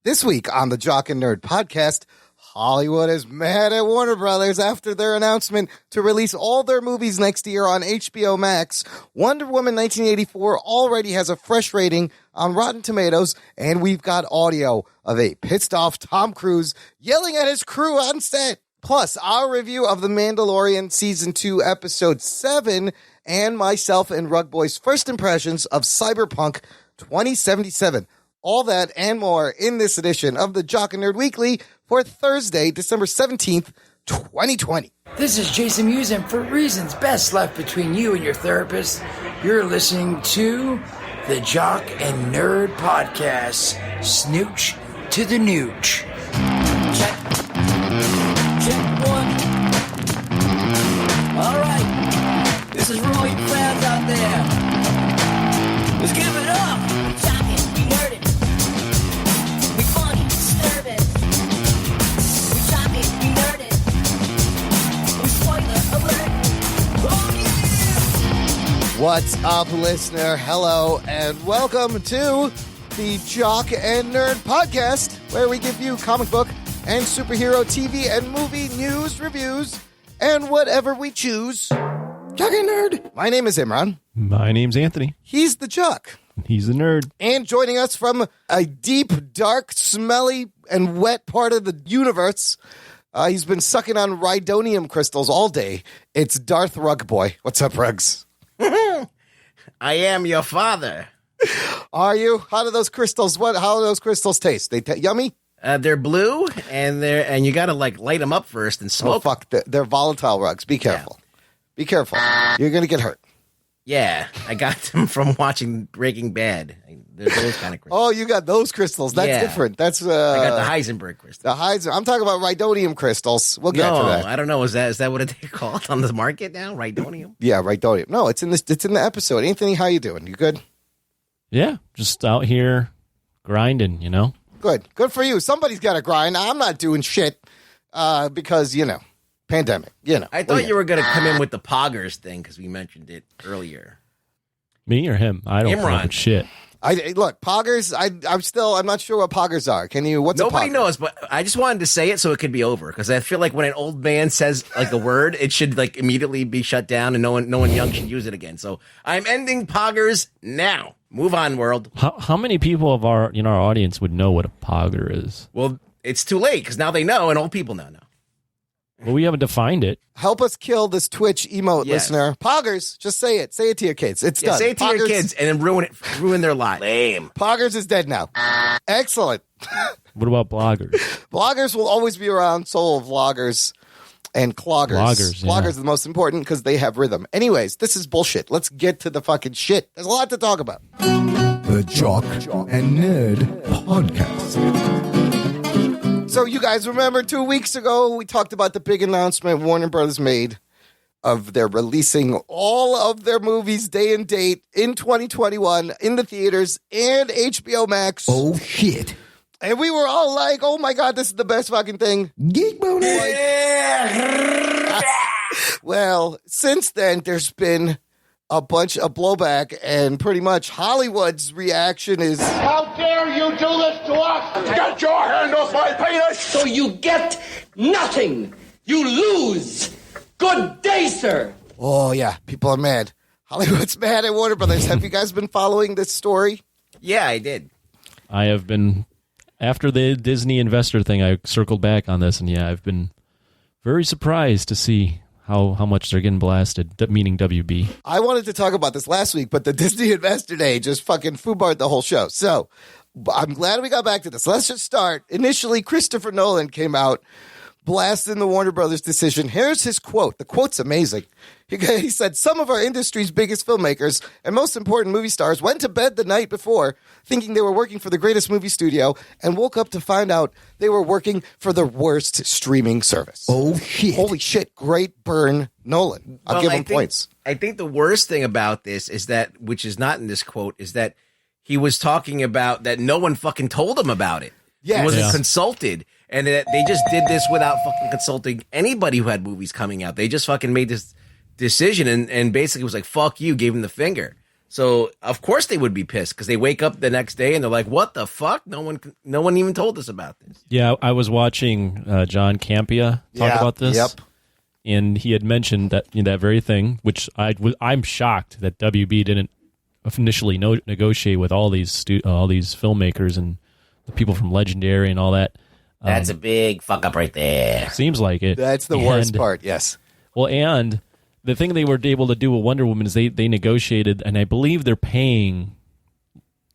This week on the Jock and Nerd podcast, Hollywood is mad at Warner Brothers after their announcement to release all their movies next year on HBO Max. Wonder Woman 1984 already has a fresh rating on Rotten Tomatoes, and we've got audio of a pissed-off Tom Cruise yelling at his crew on set. Plus, our review of The Mandalorian Season 2, Episode 7, and myself and Rug Boy's first impressions of CyberPunk 2077. All that and more in this edition of the Jock and Nerd Weekly for Thursday, December 17th, 2020. This is Jason Mewes, and for reasons best left between you and your therapist, you're listening to the Jock and Nerd Podcast. Snooch to the nooch. Check. Check one. All right. This is for all you fans out there. Let's give it up. What's up, listener? Hello, and welcome to the Jock and Nerd Podcast, where we give you comic book and superhero TV and movie news, reviews, and whatever we choose. Jock and Nerd. My name is Imran. My name's Anthony. He's the Jock. He's the nerd. And joining us from a deep, dark, smelly, and wet part of the universe, he's been sucking on rhydonium crystals all day. It's Darth Rug Boy. What's up, Rugs? I am your father. Are you? How do those crystals? How do those crystals taste? They yummy? They're blue, and you gotta light them up first and smoke. Oh fuck! They're volatile, Rugs. Be careful. Yeah. Be careful. You're gonna get hurt. Yeah, I got them from watching Breaking Bad. They're those kind of crystals. Oh, you got those crystals. That's different. That's I got the Heisenberg crystals. I'm talking about rhydonium crystals. We'll get to that. I don't know. Is that what they're called on the market now? Rhydonium? Yeah, rhydonium. No, it's in the episode. Anthony, how you doing? You good? Yeah, just out here grinding, you know? Good for you. Somebody's got to grind. I'm not doing shit because, pandemic, I thought you were going to come in with the poggers thing because we mentioned it earlier. Me or him? I don't know shit. Look, poggers, I'm not sure what poggers are. Nobody knows, but I just wanted to say it so it could be over, because I feel like when an old man says like a word, it should like immediately be shut down and no one young should use it again. So I'm ending poggers now. Move on, world. How many people of our audience would know what a pogger is? Well, it's too late because now they know, and old people now know. Well, we haven't defined it. Help us kill this Twitch emote, listener. Poggers, just say it. Say it to your kids. It's done. Say it to your kids and then ruin their life. Lame. Poggers is dead now. Excellent. What about bloggers? Bloggers will always be around. So will vloggers and cloggers. Bloggers are the most important because they have rhythm. Anyways, this is bullshit. Let's get to the fucking shit. There's a lot to talk about. The Jock and Nerd Podcast. So you guys remember 2 weeks ago, we talked about the big announcement Warner Brothers made of their releasing all of their movies day and date in 2021 in the theaters and HBO Max. Oh, shit. And we were all like, oh my God, this is the best fucking thing. Geek boner. Well, since then, there's been a bunch of blowback, and pretty much Hollywood's reaction is, how dare you do this to us? Get your hand off my penis! So you get nothing. You lose. Good day, sir. Oh, yeah, people are mad. Hollywood's mad at Warner Brothers. Have you guys been following this story? Yeah, I did. I have been. After the Disney investor thing, I circled back on this, and yeah, I've been very surprised to see how much they're getting blasted, meaning WB. I wanted to talk about this last week, but the Disney Investor Day just fucking foobarred the whole show. So I'm glad we got back to this. Let's just start. Initially, Christopher Nolan came out blasting the Warner Brothers decision. Here's his quote. The quote's amazing. He said, some of our industry's biggest filmmakers and most important movie stars went to bed the night before thinking they were working for the greatest movie studio and woke up to find out they were working for the worst streaming service. Oh, shit. Holy shit. Great burn, Nolan. I'll give him points. I think the worst thing about this is that, which is not in this quote, is that he was talking about that no one fucking told him about it. Yes. He wasn't consulted. And that they just did this without fucking consulting anybody who had movies coming out. They just fucking made this decision and basically was like, fuck you, gave him the finger. So of course they would be pissed because they wake up the next day and they're like, "What the fuck? No one even told us about this." Yeah, I was watching John Campea talk about this. Yep. And he had mentioned that that very thing, which I'm shocked that WB didn't initially negotiate with all these filmmakers and the people from Legendary and all that. That's a big fuck up right there. Seems like it. That's the worst part. Yes. Well, and the thing they were able to do with Wonder Woman is they negotiated, and I believe they're paying,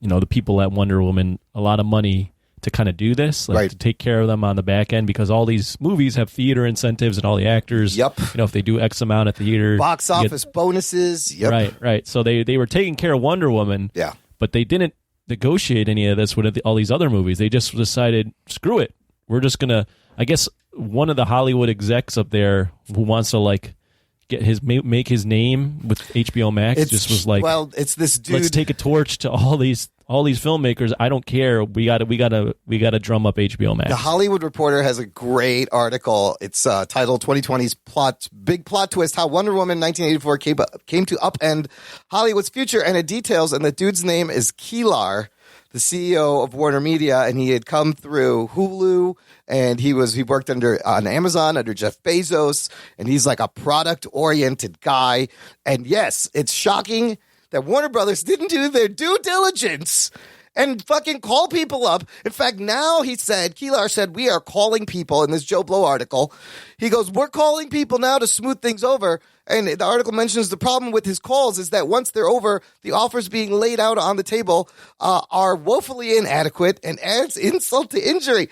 the people at Wonder Woman a lot of money to kind of do this, to take care of them on the back end, because all these movies have theater incentives and all the actors. Yep. If they do X amount at theater, box office bonuses. Yep. Right. So they were taking care of Wonder Woman. Yeah. But they didn't negotiate any of this with all these other movies. They just decided, screw it. We're just gonna. I guess one of the Hollywood execs up there who wants to make his name with HBO Max was like, well, it's this dude. Let's take a torch to all these filmmakers. I don't care. We gotta drum up HBO Max. The Hollywood Reporter has a great article. It's titled 2020's Big Plot Twist, How Wonder Woman 1984 came to upend Hollywood's future. And it details, and the dude's name is Kilar, the CEO of Warner Media, and he had come through Hulu, and he worked on Amazon under Jeff Bezos, and he's like a product-oriented guy. And yes, it's shocking that Warner Brothers didn't do their due diligence and fucking call people up. In fact, now Kilar said, we are calling people in this Joe Blow article. He goes, we're calling people now to smooth things over. And the article mentions the problem with his calls is that once they're over, the offers being laid out on the table are woefully inadequate and adds insult to injury.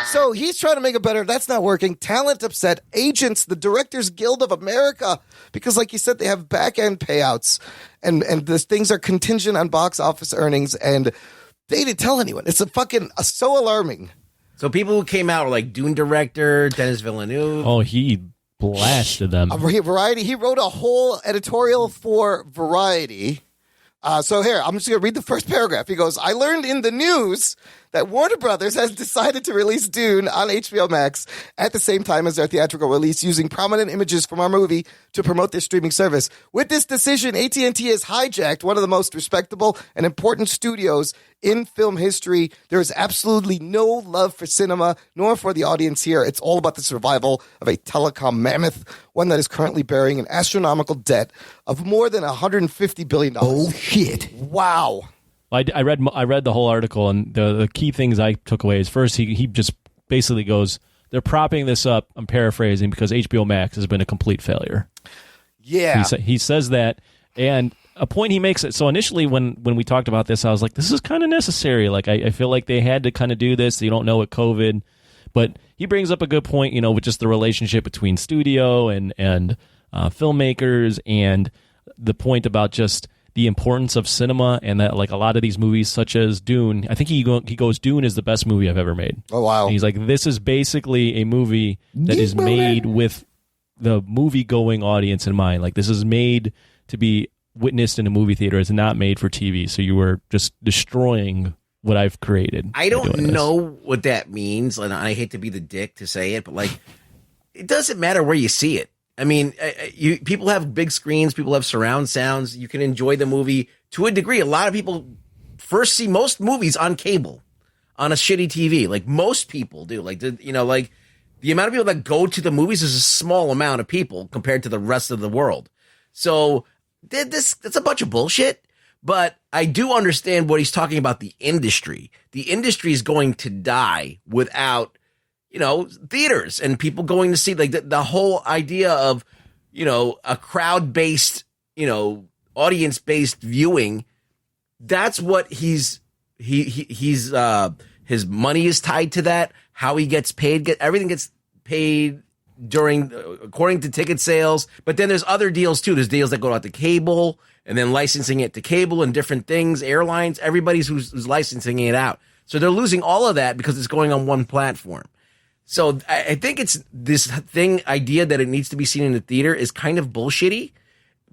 So he's trying to make it better. That's not working. Talent upset. Agents, the Directors Guild of America, because like you said, they have back-end payouts and these things are contingent on box office earnings, and they didn't tell anyone. It's so alarming. So people who came out were like Dune director Denis Villeneuve. Oh, he blasted them. Variety. He wrote a whole editorial for Variety. So here, I'm just going to read the first paragraph. He goes, I learned in the news that Warner Brothers has decided to release Dune on HBO Max at the same time as their theatrical release, using prominent images from our movie to promote their streaming service. With this decision, AT&T has hijacked one of the most respectable and important studios in film history. There is absolutely no love for cinema, nor for the audience here. It's all about the survival of a telecom mammoth, one that is currently bearing an astronomical debt of more than $150 billion. Oh, shit. Wow. I read the whole article, and the key things I took away is, first, he just basically goes, they're propping this up, I'm paraphrasing, because HBO Max has been a complete failure. Yeah. He says that, and a point he makes it. So initially when we talked about this, I was like, this is kind of necessary. Like, I feel like they had to kind of do this. You don't know with COVID. But he brings up a good point, with just the relationship between studio and filmmakers, and the point about just the importance of cinema, and that like a lot of these movies such as Dune, I think he goes, Dune is the best movie I've ever made. Oh, wow. And he's like, this is basically a movie that is made with the movie-going audience in mind. Like, this is made to be witnessed in a movie theater. It's not made for TV. So you were just destroying what I've created. I don't know what that means, and I hate to be the dick to say it, but like, it doesn't matter where you see it. I mean, people have big screens, people have surround sounds. You can enjoy the movie to a degree. A lot of people first see most movies on cable, on a shitty TV. Like most people do. Like, like the amount of people that go to the movies is a small amount of people compared to the rest of the world. So that's a bunch of bullshit. But I do understand what he's talking about. The industry is going to die without, theaters and people going to see, like the whole idea of, a crowd-based, audience-based viewing. That's what he's his money is tied to that. How he gets paid, everything gets paid according to ticket sales. But then there's other deals too. There's deals that go out to cable and then licensing it to cable and different things, airlines, everybody's who's licensing it out. So they're losing all of that because it's going on one platform. So I think it's this idea that it needs to be seen in the theater is kind of bullshitty,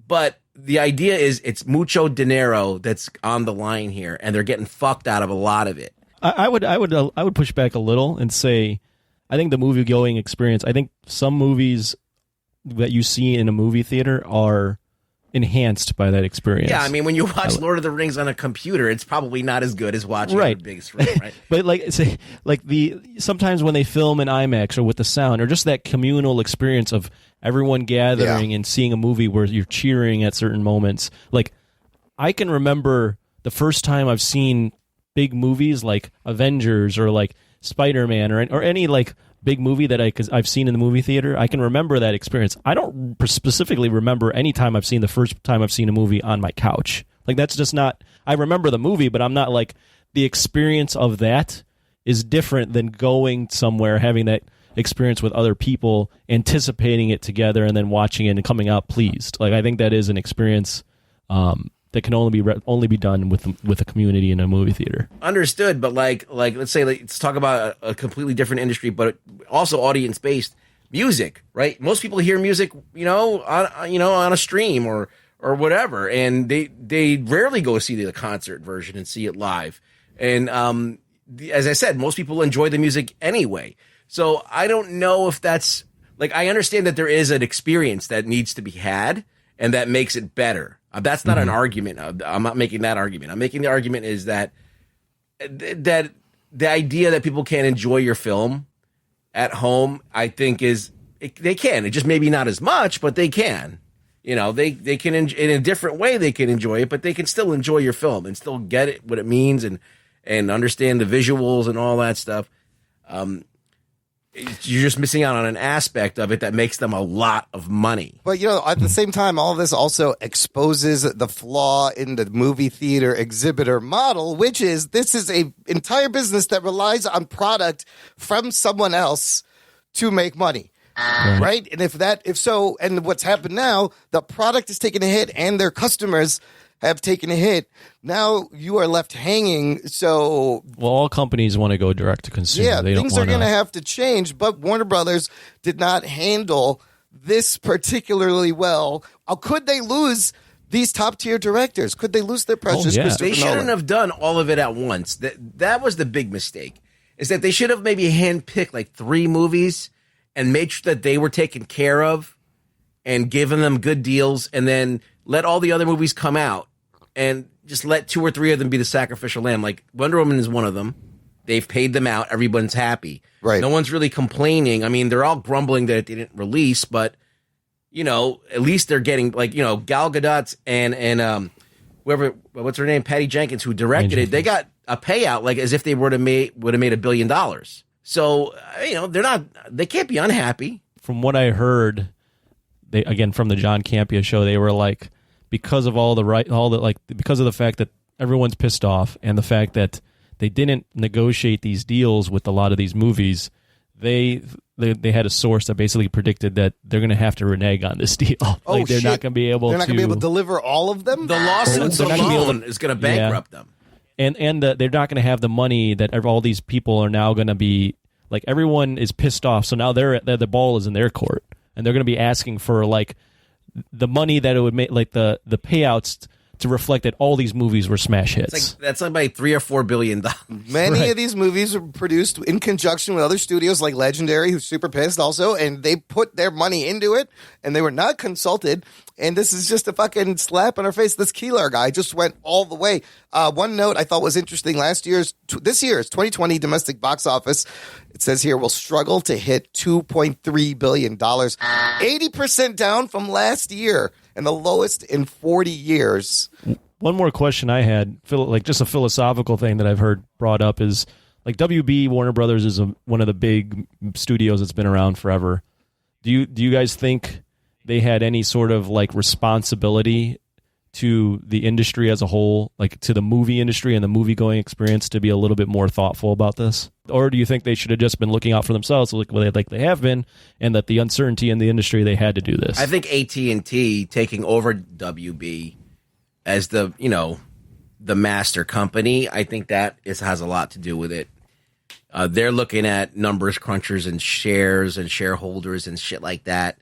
but the idea is it's mucho dinero that's on the line here, and they're getting fucked out of a lot of it. I would push back a little and say, I think the movie going experience, I think some movies that you see in a movie theater are enhanced by that experience. Yeah, I mean, when you watch Lord of the Rings on a computer, it's probably not as good as watching it on a big screen, right? But sometimes when they film in IMAX or with the sound, or just that communal experience of everyone gathering and seeing a movie where you're cheering at certain moments. Like, I can remember the first time I've seen big movies like Avengers or like Spider-Man or any like big movie that I've seen in the movie theater. I can remember that experience. I don't specifically remember any time I've seen the first time I've seen a movie on my couch. Like, that's just not. I remember the movie, but I'm not like, the experience of that is different than going somewhere, having that experience with other people, anticipating it together, and then watching it and coming out pleased. Like, I think that is an experience that can only be done with a community in a movie theater. Understood, but like let's talk about a completely different industry, but also audience based. Music, right? Most people hear music, on a stream or whatever, and they rarely go see the concert version and see it live. And as I said, most people enjoy the music anyway. So I don't know if that's like, I understand that there is an experience that needs to be had and that makes it better. That's not an argument. I'm not making that argument. I'm making the argument is that the idea that people can't enjoy your film at home, I think they can. It just maybe not as much, but they can. They can in a different way. They can enjoy it, but they can still enjoy your film and still get it, what it means, and understand the visuals and all that stuff. You're just missing out on an aspect of it that makes them a lot of money. But, at the same time, all of this also exposes the flaw in the movie theater exhibitor model, which is this is a entire business that relies on product from someone else to make money. Right? And if so, and what's happened now, the product is taking a hit and their customers have taken a hit. Now you are left hanging. So, all companies want to go direct to consumer. Yeah, things are going to have to change. But Warner Brothers did not handle this particularly well. Could they lose these top tier directors? Could they lose their precious Christopher They shouldn't Nolan? have done all of it at once. That was the big mistake. Is that they should have maybe handpicked like 3 movies and made sure that they were taken care of and given them good deals, and then let all the other movies come out and just let 2 or 3 of them be the sacrificial lamb. Like Wonder Woman is one of them. They've paid them out. Everyone's happy. Right. No one's really complaining. I mean, they're all grumbling that it didn't release, but at least they're getting Gal Gadot and whoever, what's her name, Patty Jenkins, who directed it. They got a payout like as if they would have made $1 billion. So they can't be unhappy. From what I heard, from the John Campea show, they were like, because of because of the fact that everyone's pissed off and the fact that they didn't negotiate these deals with a lot of these movies, they had a source that basically predicted that they're going to have to renege on this deal. They're not going to be able. They're not going to be able to deliver all of them. The lawsuits alone is going to bankrupt them. And they're not going to have the money that all these people are now going to be like. Everyone is pissed off, so now the ball is in their court, and they're going to be asking for like the money that it would make, like the payouts to reflect that all these movies were smash hits. That's like by $3 or $4 billion. Many of these movies were produced in conjunction with other studios like Legendary, who's super pissed also, and they put their money into it, and they were not consulted. And this is just a fucking slap in our face. This Keeler guy just went all the way. One note I thought was interesting: this year's 2020 domestic box office, it says here, will struggle to hit $2.3 billion, 80% down from last year, and the lowest in 40 years. One more question I had, like just a philosophical thing that I've heard brought up, is like WB Warner Brothers is one of the big studios that's been around forever. Do you guys think they had any sort of like responsibility to the industry as a whole, like to the movie industry and the movie going experience, to be a little bit more thoughtful about this? Or do you think they should have just been looking out for themselves like they have been, and that the uncertainty in the industry, they had to do this? I think AT&T taking over WB as the master company, I think that has a lot to do with it. They're looking at numbers crunchers and shares and shareholders and shit like that.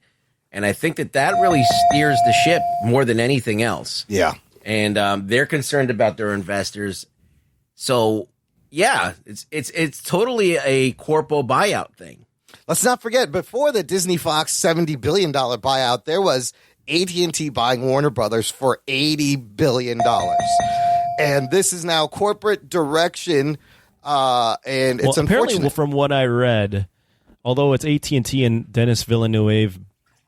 And I think that really steers the ship more than anything else. Yeah. And they're concerned about their investors. So, yeah, it's totally a corpo buyout thing. Let's not forget, before the Disney Fox $70 billion buyout, there was AT&T buying Warner Brothers for $80 billion. And this is now corporate direction, and it's apparently, unfortunate. from what I read, although it's AT&T and Dennis Villeneuve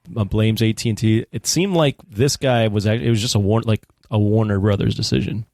blames AT&T, it seemed like this guy it was just a Warner Brothers decision.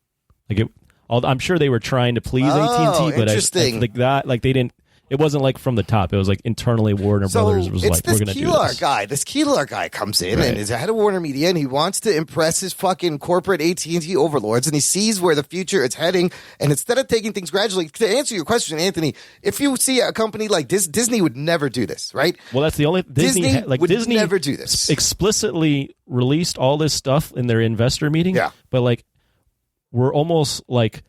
I'm sure they were trying to please AT&T, but interesting. they didn't. It wasn't like from the top. It was like internally Warner Brothers was like, we're going to do this. This Keelar guy comes in and is head of Warner Media, and he wants to impress his fucking corporate AT&T overlords, and he sees where the future is heading. And instead of taking things gradually, to answer your question, Anthony, if you see a company like Disney would never do this, right? Well, that's the only Disney would never do this. Explicitly released all this stuff in their investor meeting. Yeah, but like we're almost like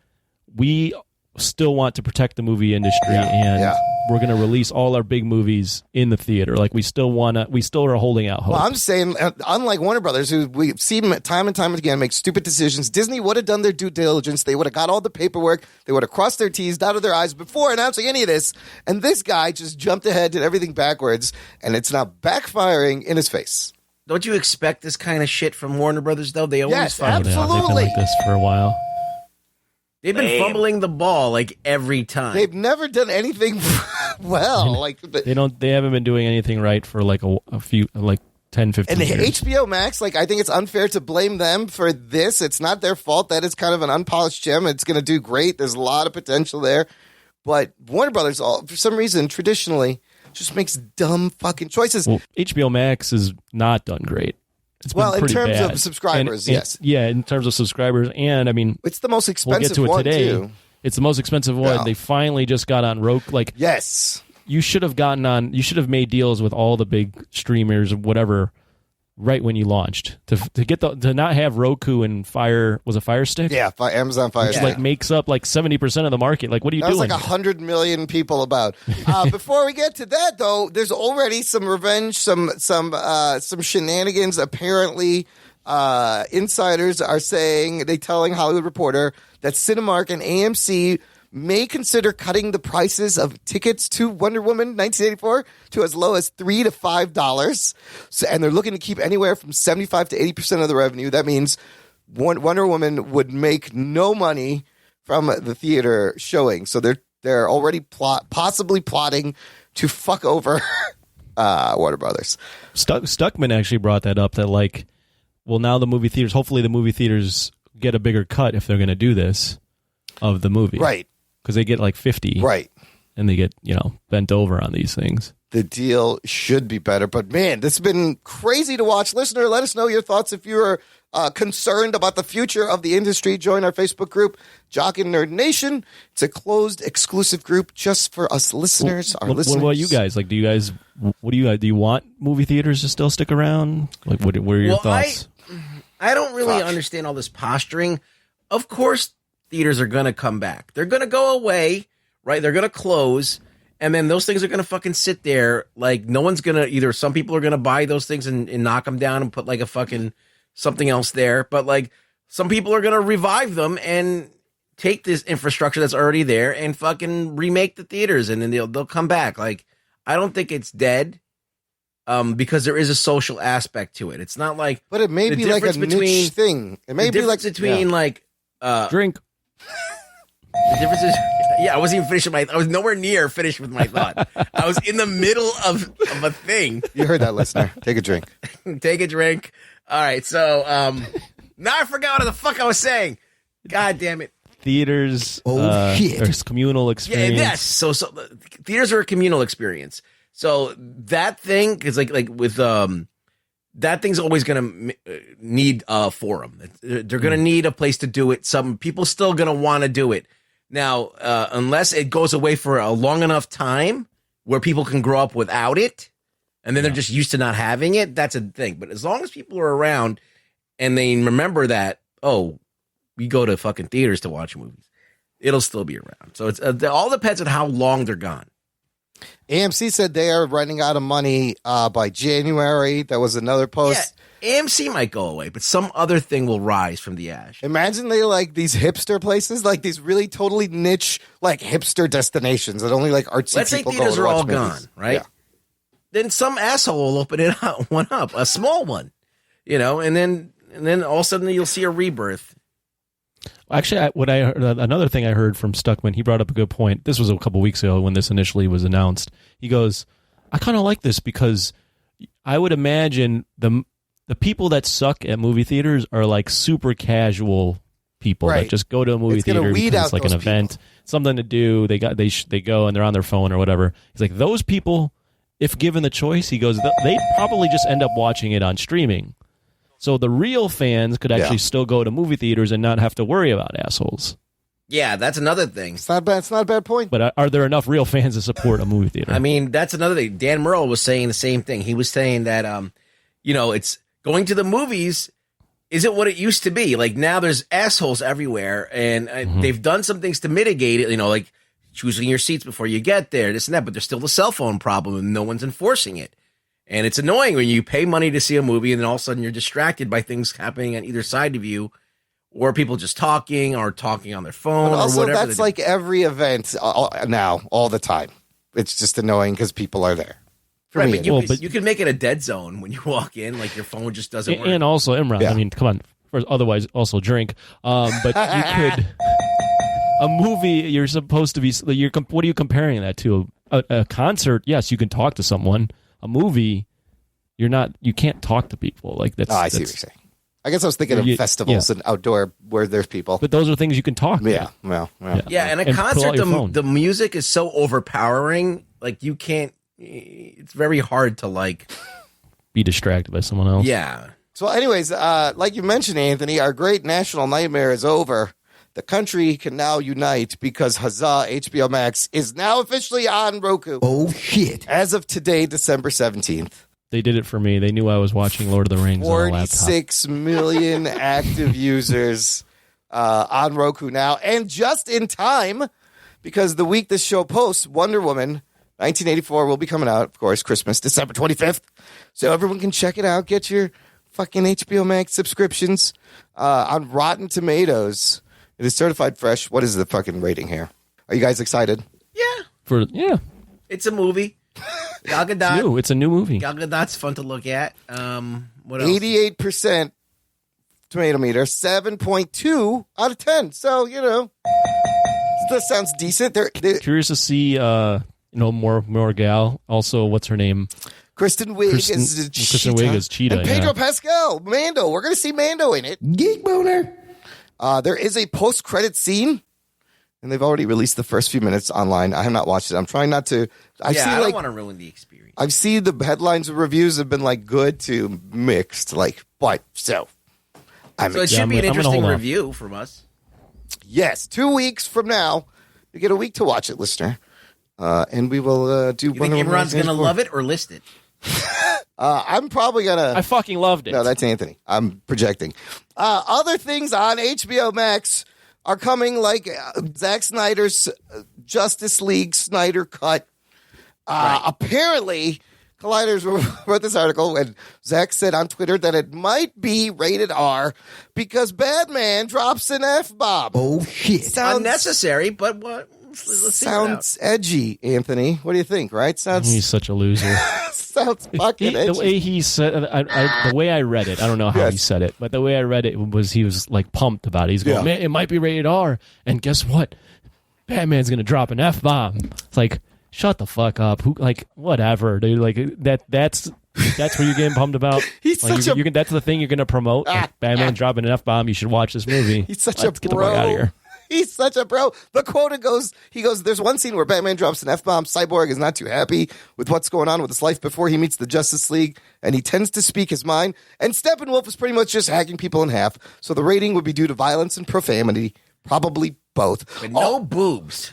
we still want to protect the movie industry and we're going to release all our big movies in the theater. Like we still are holding out hope. Well, I'm saying, unlike Warner Brothers, who we've seen time and time again make stupid decisions, Disney would have done their due diligence. They would have got all the paperwork. They would have crossed their T's, dotted their I's before announcing any of this. And this guy just jumped ahead, did everything backwards, and it's now backfiring in his face. Don't you expect this kind of shit from Warner Brothers, though? They always absolutely. They've been like this for a while. They've been fumbling the ball like every time. They've never done anything well. They haven't been doing anything right for like a few, like 10, 15 and years. HBO Max, I think it's unfair to blame them for this. It's not their fault. That is kind of an unpolished gem. It's going to do great. There's a lot of potential there. But Warner Brothers, for some reason, traditionally, just makes dumb fucking choices. Well, HBO Max has not done great. It's been in terms bad. of subscribers, yes. Yeah, in terms of subscribers. And, I mean, it's the most expensive we'll get to it one, today. too. It's the most expensive one. Yeah. They finally just got on Roku. Yes. You should have made deals with all the big streamers or whatever right when you launched to not have Roku and Fire Stick? Yeah, Amazon Fire Which Stick. makes up 70% of the market. What are you doing? That was 100 million people about. Before we get to that, though, there's already some revenge, some shenanigans. Apparently, insiders are telling Hollywood Reporter that Cinemark and AMC may consider cutting the prices of tickets to Wonder Woman 1984 to as low as $3 to $5. And they're looking to keep anywhere from 75 to 80% of the revenue. That means Wonder Woman would make no money from the theater showing. So they're already possibly plotting to fuck over Warner Brothers. Stuckman actually brought that up that now the movie theaters, hopefully the movie theaters get a bigger cut if they're going to do this of the movie. Right. Because they get 50. Right. And they get, bent over on these things. The deal should be better. But, man, this has been crazy to watch. Listener, let us know your thoughts if you're concerned about the future of the industry. Join our Facebook group, Jock and Nerd Nation. It's a closed, exclusive group just for us listeners, listeners. What about you guys? Do you want movie theaters to still stick around? What are your thoughts? I don't really understand all this posturing. Of course, theaters are going to come back. They're going to go away, right? They're going to close, and then those things are going to fucking sit there. No one's going to either. Some people are going to buy those things and knock them down and put a fucking something else there. But some people are going to revive them and take this infrastructure that's already there and fucking remake the theaters, and then they'll come back. I don't think it's dead. Because there is a social aspect to it. It's not but it may be a niche thing. It may be between drink. The difference is, I wasn't even finished I was nowhere near finished with my thought. I was in the middle of a thing. You heard that, listener. Take a drink. Take a drink. All right. So, now I forgot what the fuck I was saying. God damn it. Theaters. Shit. There's communal experience. Yeah, yes. So theaters are a communal experience. So that thing is with that thing's always going to need a forum. They're going to need a place to do it. Some people still going to want to do it. Now, unless it goes away for a long enough time where people can grow up without it, and then they're just used to not having it, that's a thing. But as long as people are around and they remember that, we go to fucking theaters to watch movies, it'll still be around. So it all depends on how long they're gone. AMC said they are running out of money by January. That was another post. Yeah, AMC might go away, but some other thing will rise from the ash. Imagine they these hipster places, these really totally niche, hipster destinations that only artsy Let's say people theaters go are to watch all movies. gone, right? Yeah. Then some asshole will open one up, a small one. and then all of a sudden you'll see a rebirth. Actually, another thing I heard from Stuckman, he brought up a good point. This was a couple weeks ago when this initially was announced. He goes, I kind of like this because I would imagine the people that suck at movie theaters are like super casual people that just go to a movie theater because it's like an event, something to do. They go and they're on their phone or whatever. He's like, those people, if given the choice, he goes, they'd probably just end up watching it on streaming. So the real fans could actually still go to movie theaters and not have to worry about assholes. Yeah, that's another thing. It's not bad. It's not a bad point. But are there enough real fans to support a movie theater? I mean, that's another thing. Dan Merle was saying the same thing. He was saying that, it's going to the movies isn't what it used to be. Like now there's assholes everywhere, and they've done some things to mitigate it, like choosing your seats before you get there, this and that, but there's still the cell phone problem and no one's enforcing it. And it's annoying when you pay money to see a movie and then all of a sudden you're distracted by things happening on either side of you, or people just talking or talking on their phone But also, or whatever. that's like every event now, all the time. It's just annoying because people are there. Right, but you can make it a dead zone when you walk in, like your phone just doesn't work. And also, Imran, I mean, come on. Otherwise, also drink. But you could... A movie, you're supposed to be... what are you comparing that to? A concert, yes, you can talk to someone. A movie, you can't talk to people. Like that's. I see what you're saying. I guess I was thinking of festivals and outdoor where there's people. But those are things you can talk to. Yeah, and a concert, the music is so overpowering. Like you can't. It's very hard to be distracted by someone else. Yeah. So, anyways, like you mentioned, Anthony, our great national nightmare is over. The country can now unite because huzzah, HBO Max is now officially on Roku. Oh, shit. As of today, December 17th. They did it for me. They knew I was watching Lord of the Rings on a laptop. 46 million active users on Roku now. And just in time, because the week this show posts, Wonder Woman 1984 will be coming out, of course, Christmas, December 25th. So everyone can check it out. Get your fucking HBO Max subscriptions on Rotten Tomatoes. It is certified fresh. What is the fucking rating here? Are you guys excited? Yeah. It's a movie. Gal Gadot. It's a new movie. Gal Gadot's fun to look at. What else? 88% tomato meter, 7.2 out of 10. So, that sounds decent. They're curious to see, more gal. Also, what's her name? Kristen Wiig is Cheetah. And Pedro Pascal, Mando. We're going to see Mando in it. Geek boner. There is a post-credit scene, and they've already released the first few minutes online. I have not watched it. I'm trying not to. I don't want to ruin the experience. I've seen the headlines and reviews have been good to mixed. So it should be an interesting review from us. Yes, 2 weeks from now, you get a week to watch it, listener, and we will do. You think Imran's going to love it or list it? I'm probably gonna. I fucking loved it. No, that's Anthony. I'm projecting. Other things on HBO Max are coming, like Zack Snyder's Justice League Snyder Cut. Apparently, Colliders wrote this article, and Zack said on Twitter that it might be rated R because Batman drops an F-bomb. Oh, shit. Sounds unnecessary, but what? Let's sounds edgy, Anthony. What do you think, right? He's such a loser. Sounds fucking edgy. The way he said the way I read it, I don't know how he said it, but the way I read it was he was pumped about it. He's going, man, it might be rated R, and guess what? Batman's going to drop an F-bomb. It's like, shut the fuck up. Whatever, dude. That's what you're getting pumped about. He's such a... that's the thing you're going to promote. Batman dropping an F-bomb. You should watch this movie. He's such a Get the fuck out of here. He's such a bro. The quote goes, there's one scene where Batman drops an F-bomb. Cyborg is not too happy with what's going on with his life before he meets the Justice League, and he tends to speak his mind. And Steppenwolf is pretty much just hacking people in half. So the rating would be due to violence and profanity, probably both. But no boobs.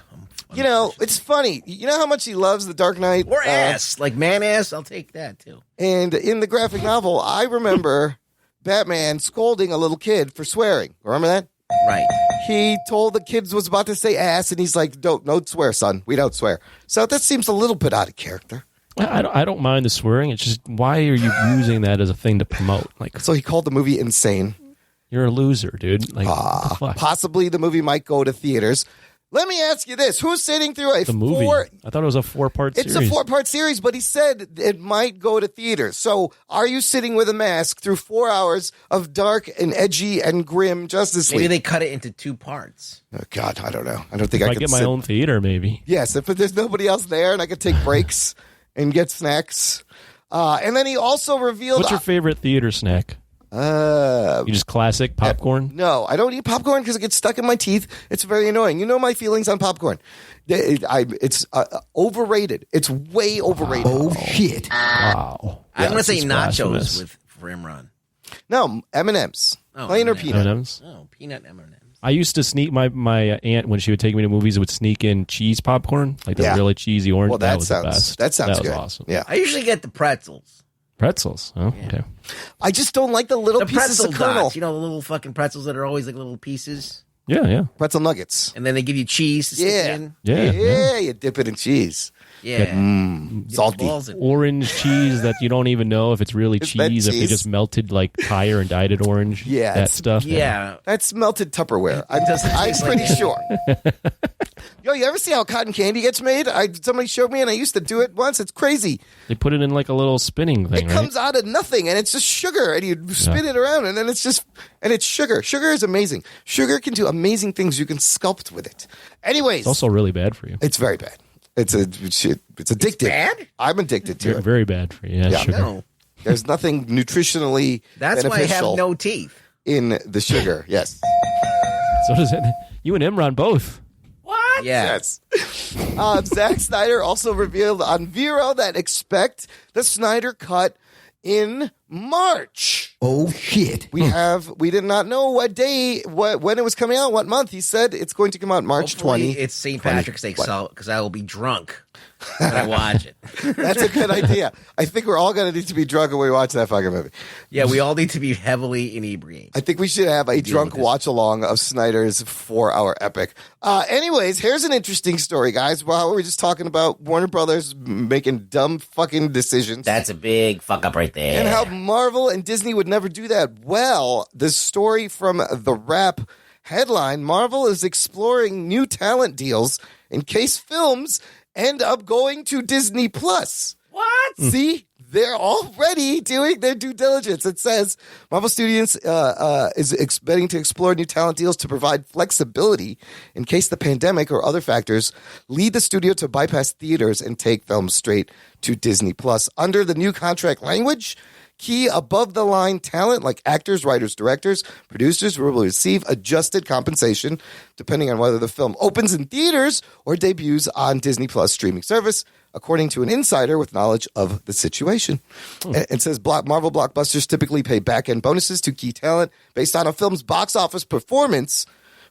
It's funny. You know how much he loves The Dark Knight? Or ass. Man ass, I'll take that, too. And in the graphic novel, I remember Batman scolding a little kid for swearing. Remember that? Right. He told the kids was about to say ass, and he's like, don't swear, son. We don't swear. So that seems a little bit out of character. I don't mind the swearing. It's just, why are you using that as a thing to promote? So he called the movie insane. You're a loser, dude. What the fuck? Possibly the movie might go to theaters. Let me ask you this: who's sitting through a The movie. I thought it was a 4-part series. It's a 4-part series, but he said it might go to theaters. So, are you sitting with a mask through 4 hours of dark and edgy and grim Justice League? Maybe they cut it into 2 parts. Oh, God, I don't know. I don't think If I I could get my sit. own theater, maybe. Yes, if there's nobody else there and I could take breaks and get snacks. And then he also revealed. What's your favorite theater snack? You just classic popcorn? No, I don't eat popcorn because it gets stuck in my teeth. It's very annoying. You know my feelings on popcorn. It's overrated. It's way overrated. Oh, shit. Wow. I'm going to say It's nachos blasphemous. for Imran. No, M&M's. Oh, Plain or M&Ms. peanut? M&Ms? Oh, peanut M&Ms. I used to sneak my aunt when she would take me to movies would sneak in cheese popcorn, like the Yeah. really cheesy orange. Well, that that was sounds the best. that sounds was good. awesome. Yeah, I usually get the pretzels. Pretzels. Oh, okay. I just don't like the little The pieces pretzel of kernel. dots. You know, the little fucking pretzels that are always like little pieces. Yeah. Pretzel nuggets. And then they give you cheese to stick Yeah. in. Yeah. You dip it in cheese. Yeah. Get the Salty. balls in. Orange cheese that you don't even know if it's really Is that cheese, if they cheese? just melted like tire and dyed it orange. Yeah, That it's- stuff. Yeah. That's melted Tupperware. I'm doesn't taste like pretty it. sure. Yo, you ever see how cotton candy gets made? Somebody showed me, and I used to do it once. It's crazy. They put it in like a little spinning thing, It right? comes out of nothing, and it's just sugar, and you spin it around, and then it's sugar. Sugar is amazing. Sugar can do amazing things. You can sculpt with it. Anyways, It's also really bad for you. it's very bad. It's addictive. bad? I'm addicted to Very, it. very bad for you. Yeah, Yeah. sugar. No. There's nothing nutritionally That's why I beneficial have no teeth. in the sugar. Yes. So does it. You and Imran both. What? Yeah. Yes. Zack Snyder also revealed on Vero that expect the Snyder Cut in March. Oh, shit. We did not know what day, when it was coming out, what month. He said it's going to come out March Hopefully 20. It's St. Patrick's Day, because I will be drunk when I watch it. That's a good idea. I think we're all going to need to be drunk when we watch that fucking movie. Yeah, we all need to be heavily inebriated. I think we should have a drunk with this. watch along of Snyder's 4-hour epic. Anyways, here's an interesting story, guys. While we're just talking about Warner Brothers making dumb fucking decisions. That's a big fuck up right there. And how Marvel and Disney would never do that. Well, this story from The Wrap headline, Marvel is exploring new talent deals in case films end up going to Disney Plus. What? See? They're already doing their due diligence. It says Marvel Studios is expecting to explore new talent deals to provide flexibility in case the pandemic or other factors lead the studio to bypass theaters and take films straight to Disney Plus. Under the new contract language, key above-the-line talent like actors, writers, directors, producers will receive adjusted compensation depending on whether the film opens in theaters or debuts on Disney Plus streaming service, according to an insider with knowledge of the situation. It says Marvel blockbusters typically pay back-end bonuses to key talent based on a film's box office performance,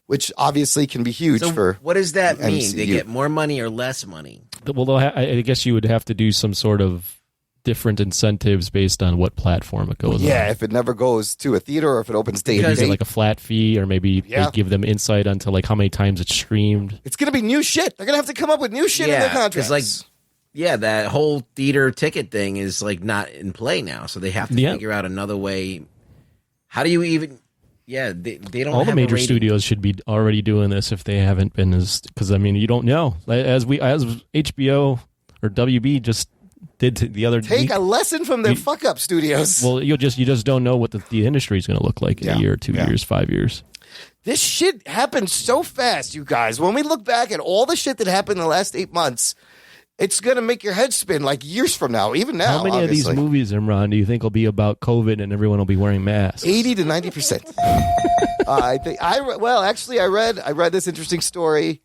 which obviously can be huge So for what does that the mean? MCU. They get more money or less money? Well, I guess you would have to do some sort of different incentives based on what platform it goes on. Yeah, if it never goes to a theater or if it opens day to Maybe is it day. like a flat fee, or maybe Yeah. they give them insight onto like how many times it's streamed. It's going to be new shit. They're going to have to come up with new shit in their contracts. like, yeah, that whole theater ticket thing is like not in play now, so they have to Yeah. figure out another way. How do you even? Yeah, they don't. All the have major a rating. studios should be already doing this if they haven't been, because I mean you don't know. As HBO or WB just did the other Take week. a lesson from their You- fuck up studios. Well, you just don't know what the industry is going to look like in Yeah. a year, 2 Yeah. years, 5 years. This shit happened so fast, you guys. When we look back at all the shit that happened in the last 8 months, it's going to make your head spin like years from now, even now. How many obviously. of these movies, Imran, do you think will be about COVID and everyone will be wearing masks? 80 to 90%. I think I read this interesting story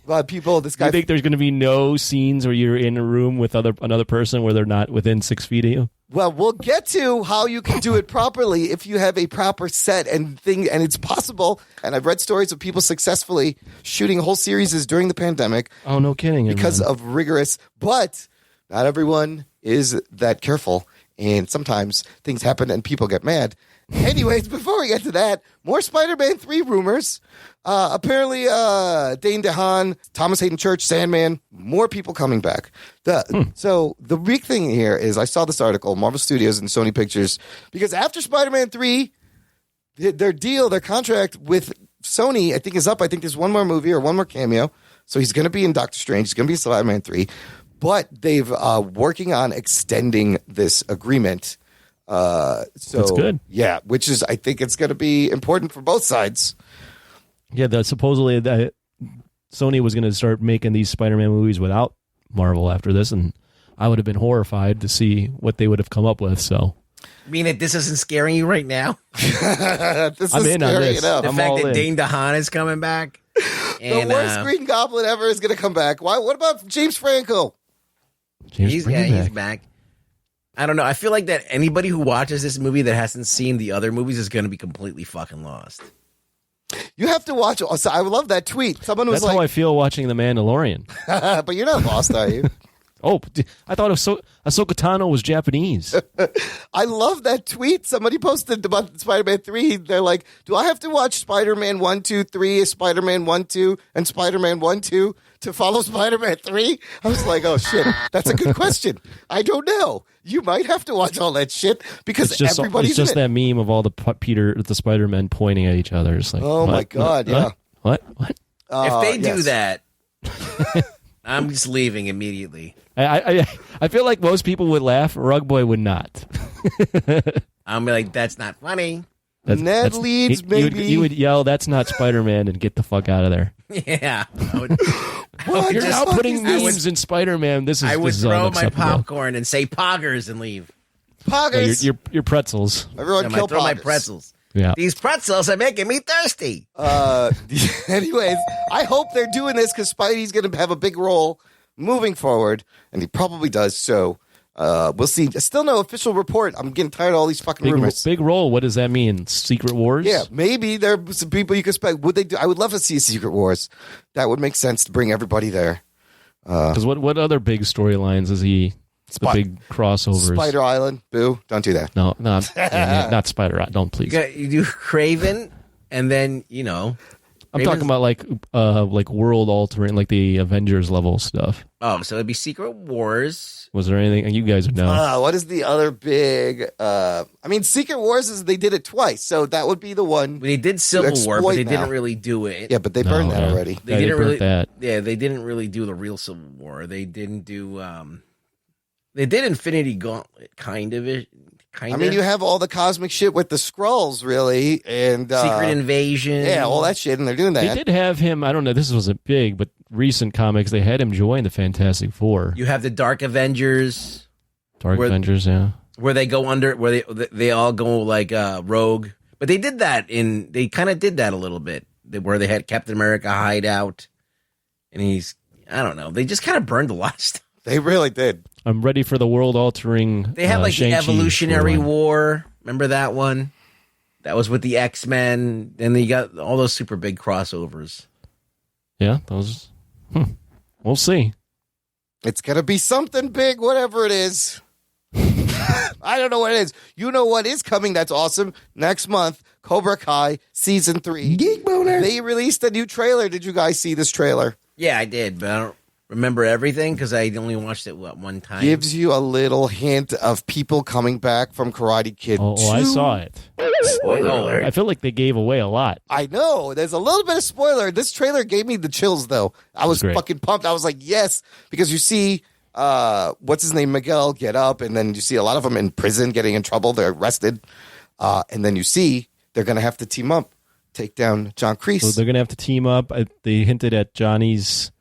about people. This Do guy. you think there's going to be no scenes where you're in a room with another person where they're not within 6 feet of you? Well, we'll get to how you can do it properly if you have a proper set and thing, and it's possible. And I've read stories of people successfully shooting whole series during the pandemic Oh, no kidding. because Imran. of rigorous. But not everyone is that careful, and sometimes things happen and people get mad. Anyways, before we get to that, more Spider-Man 3 rumors. Apparently, Dane DeHaan, Thomas Hayden Church, Sandman, more people coming back. So the big thing here is I saw this article, Marvel Studios and Sony Pictures, because after Spider-Man 3, their contract with Sony, I think, is up. I think there's one more movie or one more cameo. So he's going to be in Doctor Strange. He's going to be in Spider-Man 3. But they've working on extending this agreement. So that's good. Yeah, which is, I think it's going to be important for both sides. Yeah, supposedly that Sony was going to start making these Spider-Man movies without Marvel after this, and I would have been horrified to see what they would have come up with. So, I mean, that this isn't scaring you right now? This I'm is in on scary this. enough. The I'm fact all that in. Dane DeHaan is coming back? The worst Green Goblin ever is going to come back. Why? What about James Franco? James, bring him he's back. I don't know. I feel like that anybody who watches this movie that hasn't seen the other movies is going to be completely fucking lost. You have to watch. So I love that tweet. Someone was That's how I like, feel watching The Mandalorian. but you're not lost, are you? Oh, I thought Ahsoka Tano was Japanese. I love that tweet. Somebody posted about Spider-Man 3. They're like, do I have to watch Spider-Man 1, 2, 3, Spider-Man 1, 2, and Spider-Man 1, 2 to follow Spider-Man 3? I was like, oh, shit. That's a good question. I don't know. You might have to watch all that shit because everybody's it's just in it. that meme of all the Spider-Men pointing at each other. It's like, Oh, my God, yeah. What? If they do yes. that, I'm just leaving immediately. I feel like most people would laugh. Rug Boy would not. I'm like, that's not funny. Ned Leeds, maybe. You would yell, "That's not Spider-Man," and get the fuck out of there. Yeah. What You're the now fuck putting is this? memes in Spider-Man. This I would is throw my unacceptable. popcorn and say poggers and leave. Poggers. Your pretzels. Everyone I kill might throw my poggers. pretzels. Yeah. These pretzels are making me thirsty. Anyways, I hope they're doing this because Spidey's going to have a big role moving forward, and he probably does. So we'll see. Still no official report. I'm getting tired of all these fucking rumors. Big role. What does that mean? Secret Wars? Yeah, maybe there are some people you could expect. Would they do? I would love to see a Secret Wars. That would make sense to bring everybody there. Because what other big storylines is he? The big crossovers. Spider Island. Boo! Don't do that. No, not Spider. Don't please. You do Craven, and then, I'm talking about like world altering, like the Avengers level stuff. Oh, so it'd be Secret Wars. Was there anything you guys would know? What is the other big? I mean, Secret Wars is they did it twice, so that would be the one. They did Civil War, but they now. didn't really do it. Yeah, but they burned that yeah. already. They Yeah, didn't burnt really. that. Yeah, they didn't really do the real Civil War. They didn't do. They did Infinity Gauntlet, kind of it. I mean, you have all the cosmic shit with the Skrulls, really, and Secret Invasion. Yeah, all that shit, and they're doing that. They did have him. I don't know. This wasn't big, but recent comics they had him join the Fantastic Four. You have the Dark Avengers. Avengers, yeah. Where they go under, where they all go like rogue. But they did that they kind of did that a little bit, where they had Captain America hide out, and I don't know, they just kind of burned a lot of stuff. They really did. I'm ready for the world-altering. They had like the Shang-Chi Evolutionary storyline. War. Remember that one? That was with the X-Men. And they got all those super big crossovers. Yeah, those. We'll see. It's gonna be something big, whatever it is. I don't know what it is. You know what is coming? That's awesome. Next month, Cobra Kai season 3. Geek boner. They released a new trailer. Did you guys see this trailer? Yeah, I did, but I don't remember everything because I only watched it one time. Gives you a little hint of people coming back from Karate Kid 2. Oh, I saw it. Spoiler. I feel like they gave away a lot. I know. There's a little bit of spoiler. This trailer gave me the chills, though. I was Great. fucking pumped. I was like, yes, because you see, what's his name, Miguel, get up, and then you see a lot of them in prison getting in trouble. They're arrested. And then you see they're going to have to team up, take down John Kreese. So they're going to have to team up. They hinted at Johnny's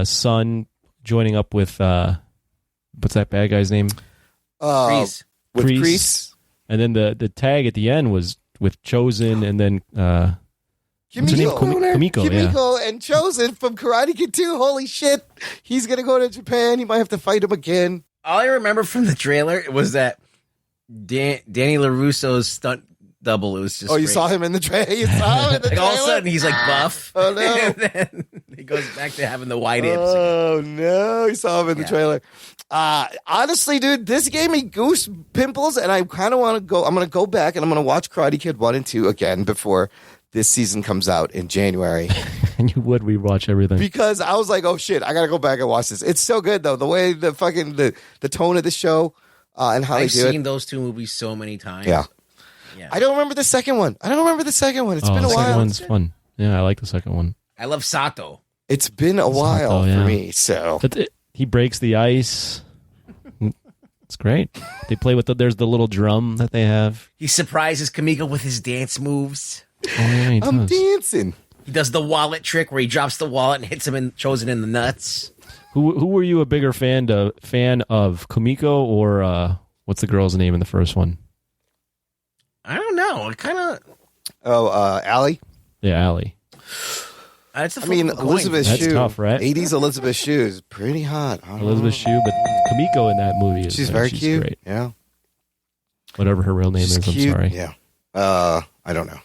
son joining up with, what's that bad guy's name? Freeze. With Kreese. Kreese. And then the tag at the end was with Chosen and then what's her name? Kimiko, yeah. Kimiko and Chosen from Karate Kid 2. Holy shit. He's going to go to Japan. He might have to fight him again. All I remember from the trailer was that Danny LaRusso's stunt double. It was just You great. saw him in the trailer? You saw him in the Like trailer? all of a sudden he's like buff. Oh, no. And then he goes back to having the white hips. Oh no, you saw him in the trailer. Honestly, dude, this gave me goose pimples, and I kind of want to go. I'm going to go back and I'm going to watch Karate Kid 1 and 2 again before this season comes out in January. And you would rewatch everything. Because I was like, oh shit, I got to go back and watch this. It's so good though, the way the fucking the tone of the show and how I've they do seen it. those two movies so many times. Yeah. Yeah. I don't remember the second one. It's been a the second while. one's fun. Yeah, I like the second one. I love Sato. It's been a while yeah. for me, so. He breaks the ice. It's great. They play with there's the little drum that they have. He surprises Kamiko with his dance moves. Oh, yeah, he I'm does. dancing. He does the wallet trick where he drops the wallet and hits him and throws it in the nuts. Who were you a bigger fan of, Kumiko or what's the girl's name in the first one? I don't know. It kind of. Oh, Allie? Yeah, Allie. Elizabeth That's Shue. tough, right? 80s Elizabeth Shue is pretty hot. Elizabeth Shue, but Kumiko in that movie is She's very cute. Great. Yeah. Whatever her real name She's is, cute. I'm sorry. Yeah. I don't know.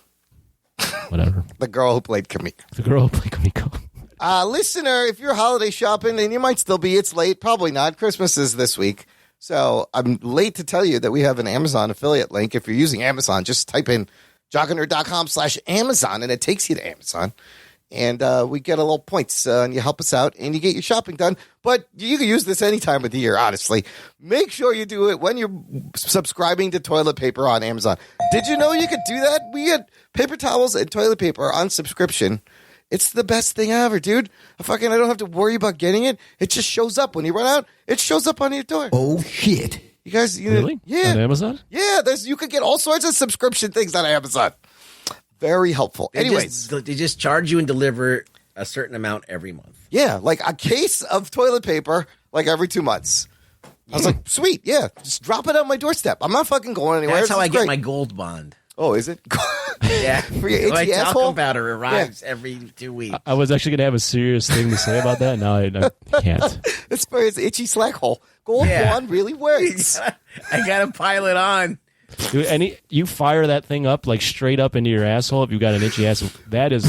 Whatever. The girl who played Kamiko. The girl who played Kumiko. Listener, if you're holiday shopping, and you might still be, it's late. Probably not. Christmas is this week. So I'm late to tell you that we have an Amazon affiliate link. If you're using Amazon, just type in jockandnerd.com/Amazon, and it takes you to Amazon. And we get a little points, and you help us out, and you get your shopping done. But you can use this any time of the year, honestly. Make sure you do it when you're subscribing to toilet paper on Amazon. Did you know you could do that? We get paper towels and toilet paper on subscription. It's the best thing ever, dude. I don't have to worry about getting it. It just shows up. When you run out, it shows up on your door. Oh, shit. You guys, Really? Yeah. On Amazon? Yeah, you could get all sorts of subscription things on Amazon. Very helpful. Anyways. They just charge you and deliver a certain amount every month. Yeah, like a case of toilet paper, like every 2 months. I was like, sweet, yeah, just drop it on my doorstep. I'm not fucking going anywhere. That's how I get get my gold bond. Oh, is it? Yeah. For your My itchy asshole? talcum powder arrives every 2 weeks. I was actually going to have a serious thing to say about that. Now I can't. It's for his itchy slack hole. Gold bond really works. I got to pile it on. Dude, you fire that thing up like straight up into your asshole if you got an itchy asshole. That is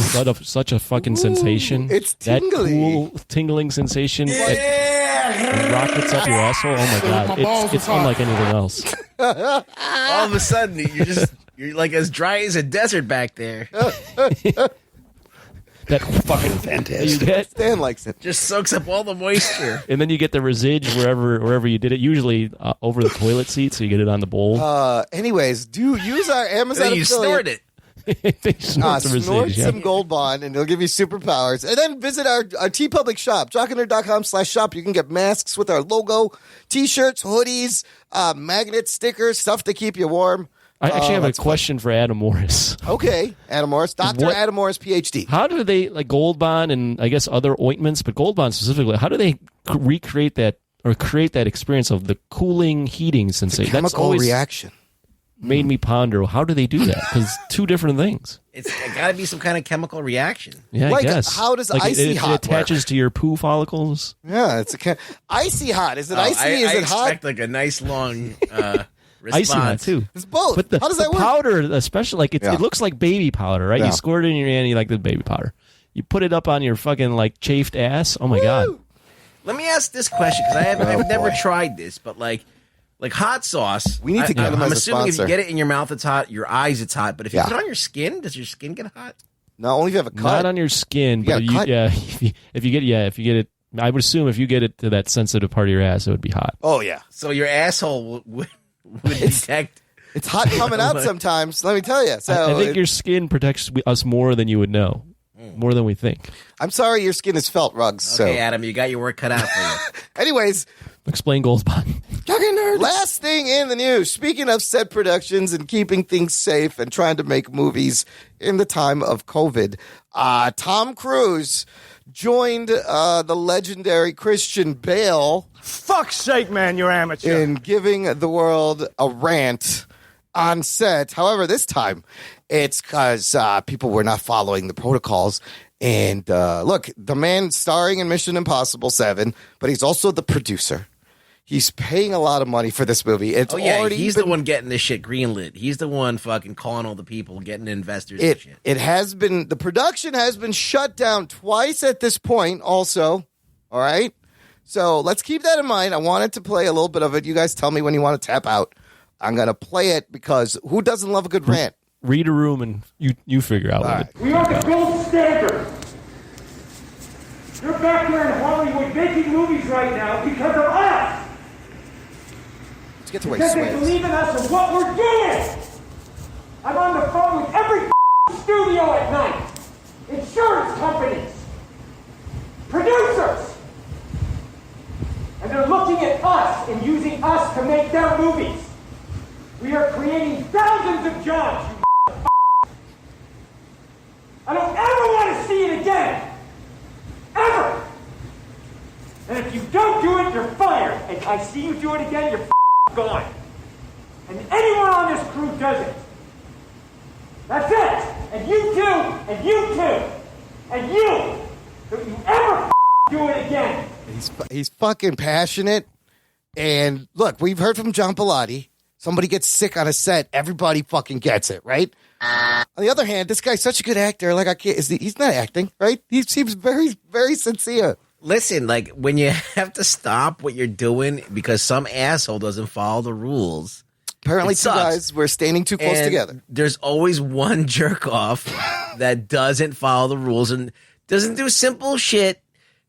such a fucking sensation. It's that tingly. cool tingling sensation. It rockets up your asshole. Oh my god, it's unlike anything else. All of a sudden, you're like as dry as a desert back there. That fucking fantastic. You get, Stan likes it. Just soaks up all the moisture. and then you get the residue wherever you did it. Usually over the toilet seat, so you get it on the bowl. Anyways, do use our Amazon Then you snort affiliate. it. They snort the Snort residue. some gold bond, and it'll give you superpowers. And then visit our TeePublic shop, jockandnerd.com/shop. You can get masks with our logo, T-shirts, hoodies, magnets, stickers, stuff to keep you warm. I actually have a question for Adam Morris. Okay, Adam Morris, Dr. What- Adam Morris, PhD. How do they, like Gold Bond and I guess other ointments, but Gold Bond specifically, how do they recreate that or create that experience of the cooling, heating sensation? That's Chemical always reaction. made me ponder, how do they do that? Because two different things. It's got to be some kind of chemical reaction. Yeah, Like, I guess. how does like icy it hot attaches work? to your poo follicles? Yeah, it's icy hot. Is it icy? Is I it hot? expect like a nice long response. Icy hot, too. It's both. But How does that work? powder, especially, like it looks like baby powder, right? Yeah. You squirt it in your hand, you like the baby powder. You put it up on your fucking like chafed ass. Oh my god! Let me ask this question because I've never tried this, but like hot sauce. We need to get them I'm as a assuming if sponsor. you get it in your mouth, it's hot. Your eyes, it's hot. But if you Yeah. put it on your skin, does your skin get hot? No, only if you have a cut. Not on your skin, You got but a cut. if you get it, I would assume if you get it to that sensitive part of your ass, it would be hot. Oh, yeah. So your asshole would detect. It's hot coming out sometimes, let me tell you. So I think your skin protects us more than you would know, more than we think. I'm sorry your skin is felt rugs. Okay, So, Adam, you got your work cut out for you. anyways, Explain Gold Bond. last thing in the news. Speaking of set productions and keeping things safe and trying to make movies in the time of COVID, Tom Cruise joined the legendary Christian Bale Fuck's sake, man, you're amateur. in giving the world a rant on set. However, this time it's because people were not following the protocols. And look, the man starring in Mission Impossible 7, but he's also the producer. He's paying a lot of money for this movie. It's Oh yeah, already he's been, the one getting this shit greenlit. He's the one fucking calling all the people, getting investors and shit. It has been, the production has been shut down twice at this point also. All right. So let's keep that in mind. I wanted to play a little bit of it. You guys tell me when you want to tap out. I'm going to play it because who doesn't love a good rant? Read a room and you figure out what it. We are the gold standard. You're back here in Hollywood making movies right now because of us. Let's get to where he Because they swears. believe in us and what we're doing. I'm on the phone with every studio at night. insurance companies, producers. And they're looking at us and using us to make their movies. We are creating thousands of jobs, you I don't ever want to see it again. Ever. And if you don't do it, you're fired. And I see you do it again, you're gone. And anyone on this crew does it. That's it. And you too, and you too, and you. Don't you ever do it again. He's fucking passionate. And look, we've heard from John Pilati. Somebody gets sick on a set, everybody fucking gets it, right? On the other hand, this guy's such a good actor. Like, I can't, he's not acting, right? He seems very, very sincere. Listen, like, when you have to stop what you're doing because some asshole doesn't follow the rules. Apparently, two guys were standing too close together. There's always one jerk off that doesn't follow the rules and doesn't do simple shit.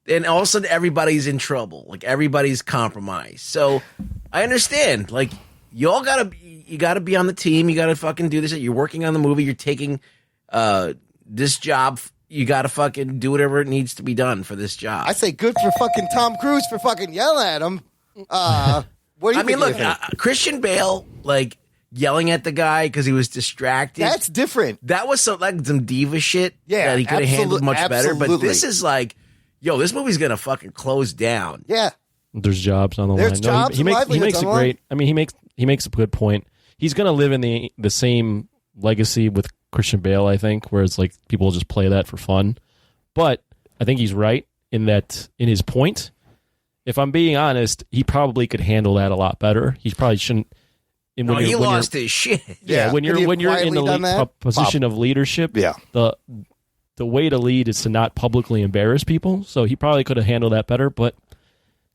And all of a sudden, everybody's in trouble. Like, everybody's compromised. So, I understand. Like, you gotta be on the team. You gotta fucking do this. You're working on the movie. You're taking this job. You gotta fucking do whatever it needs to be done for this job. I say good for fucking Tom Cruise for fucking yelling at him. What do you mean? Look, Christian Bale, like, yelling at the guy because he was distracted. That's different. That was some diva shit that he could have handled much better. But this is like, yo, this movie's gonna fucking close down. Yeah. There's jobs on the There's line. jobs he and makes livelihoods a on the great. I mean, he makes a good point. He's going to live in the same legacy with Christian Bale, I think, where it's like people just play that for fun. But I think he's right in his point. If I'm being honest, he probably could handle that a lot better. He probably shouldn't. And when he lost his shit. Yeah, when you're in the position of leadership, the way to lead is to not publicly embarrass people. So he probably could have handled that better, but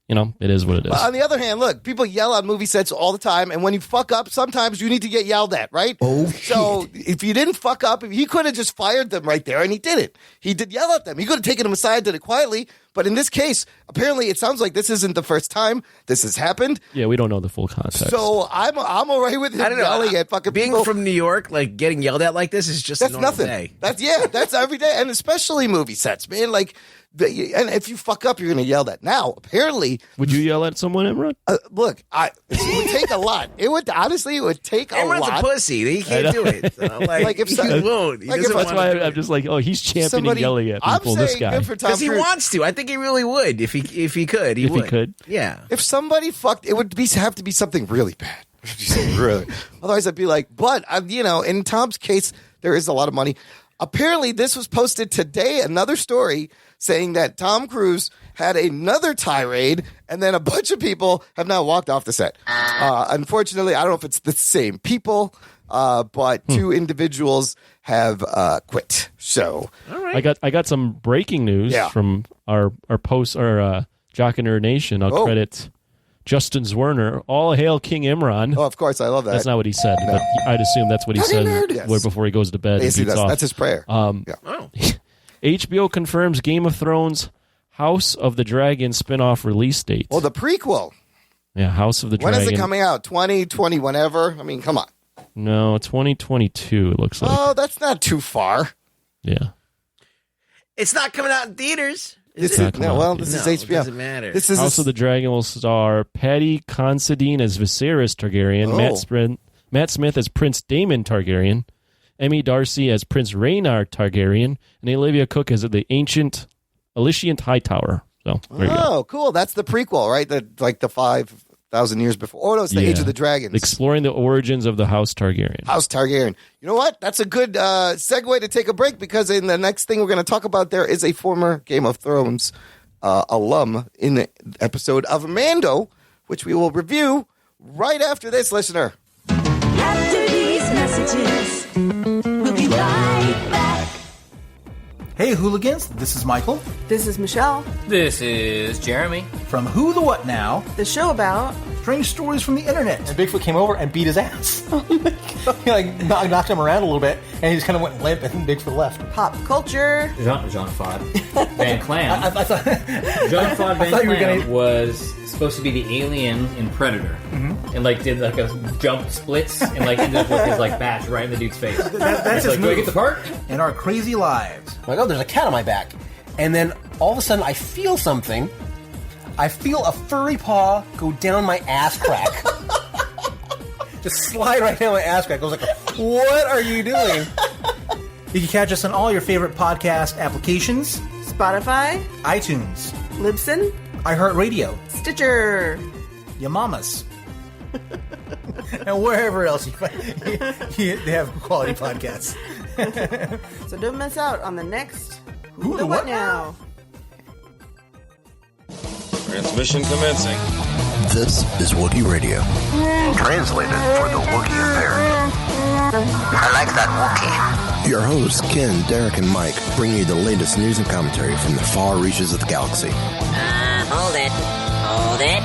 you know, it is what it is. On the other hand, look, people yell on movie sets all the time, and when you fuck up, sometimes you need to get yelled at, right? Oh, so if you didn't fuck up, he could have just fired them right there, and he didn't. He did yell at them. He could have taken them aside, did it quietly, but in this case, apparently, it sounds like this isn't the first time this has happened. Yeah, we don't know the full context. So I'm all right with him yelling at fucking being people. From New York, like getting yelled at like this is just a normal nothing. Day. That's every day, and especially movie sets, man. Like. And if you fuck up, you're going to yell at. Now, apparently... Would you yell at someone, Imran? Look, it would take a lot. It would take a lot. Imran's a pussy. He can't do it. So, like if he won't. That's why I'm just like, oh, he's championing yelling at people, this guy. Because he wants to. I think he really would. If he could. He could. Yeah. If somebody fucked... It would have to be something really bad. Really. Otherwise, I'd be like... But, in Tom's case, there is a lot of money. Apparently, this was posted today, another story saying that Tom Cruise had another tirade, and then a bunch of people have now walked off the set. Unfortunately, I don't know if it's the same people, but two individuals have quit. So, all right. I got some breaking news from our post, our Jock and Nerd Nation. I'll credit Justin Zwerner. All hail King Imran. Oh, of course, I love that. That's not what he said, but I'd assume that's what he said before he goes to bed. That's his prayer. HBO confirms Game of Thrones House of the Dragon spinoff release date. Well, the prequel. Yeah, House of the Dragon. When is it coming out? 2020, whenever? I mean, come on. No, 2022, it looks like. Oh, that's not too far. Yeah. It's not coming out in theaters. This is HBO. It doesn't matter. This is House of the Dragon will star Patty Considine as Viserys Targaryen, Matt Smith as Prince Daemon Targaryen, Emmy Darcy as Prince Rhaenyra Targaryen, and Olivia Cook as the ancient Alicent Hightower. So, there you go. Cool. That's the prequel, right? The 5,000 years before. Oh, no, it's the Age of the Dragons. Exploring the origins of the House Targaryen. House Targaryen. You know what? That's a good segue to take a break, because in the next thing we're going to talk about, there is a former Game of Thrones alum in the episode of Mando, which we will review right after this, listener. After these messages, we'll be right back. Hey, hooligans, this is Michael. This is Michelle. This is Jeremy. From Who the What Now? The show about strange stories from the internet. And Bigfoot came over and beat his ass. Oh my God. He knocked him around a little bit, and he just kind of went limp, and Bigfoot left. Pop culture. Jean-Claude Van Clam. I thought Jean-Claude Van Clam was supposed to be the alien in Predator, and like did like a jump splits and like ended up with his like bash right in the dude's face. That's his like, do I move. get the part? In our crazy lives. I'm like, oh, there's a cat on my back. And then all of a sudden I feel something. I feel a furry paw go down my ass crack. Just slide right down my ass crack. I was like, what are you doing? You can catch us on all your favorite podcast applications. Spotify, iTunes, Libsyn, iHeartRadio, Stitcher, your mamas. And wherever else you find they have quality podcasts. So don't miss out on the next Who the What Now? Transmission commencing. This is Wookiee Radio. Translated for the Wookiee impaired. I like that Wookiee. Your hosts, Ken, Derek, and Mike, bring you the latest news and commentary from the far reaches of the galaxy. Hold it. Hold it.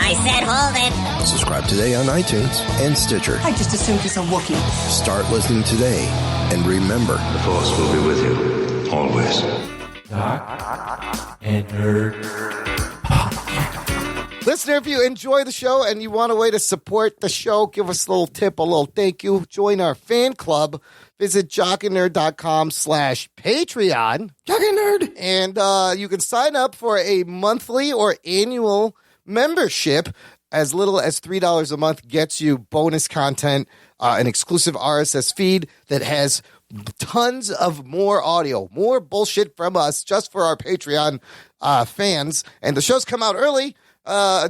I said hold it. Subscribe today on iTunes and Stitcher. I just assumed it's a Wookiee. Start listening today, and remember, The Force will be with you, always. Doc and Nerd. Listener, if you enjoy the show and you want a way to support the show, give us a little tip, a little thank you. Join our fan club. Visit jockandnerd.com/Patreon. Jock and Nerd. And you can sign up for a monthly or annual membership. As little as $3 a month gets you bonus content, an exclusive RSS feed that has tons of more audio, more bullshit from us just for our Patreon fans. And the shows come out early.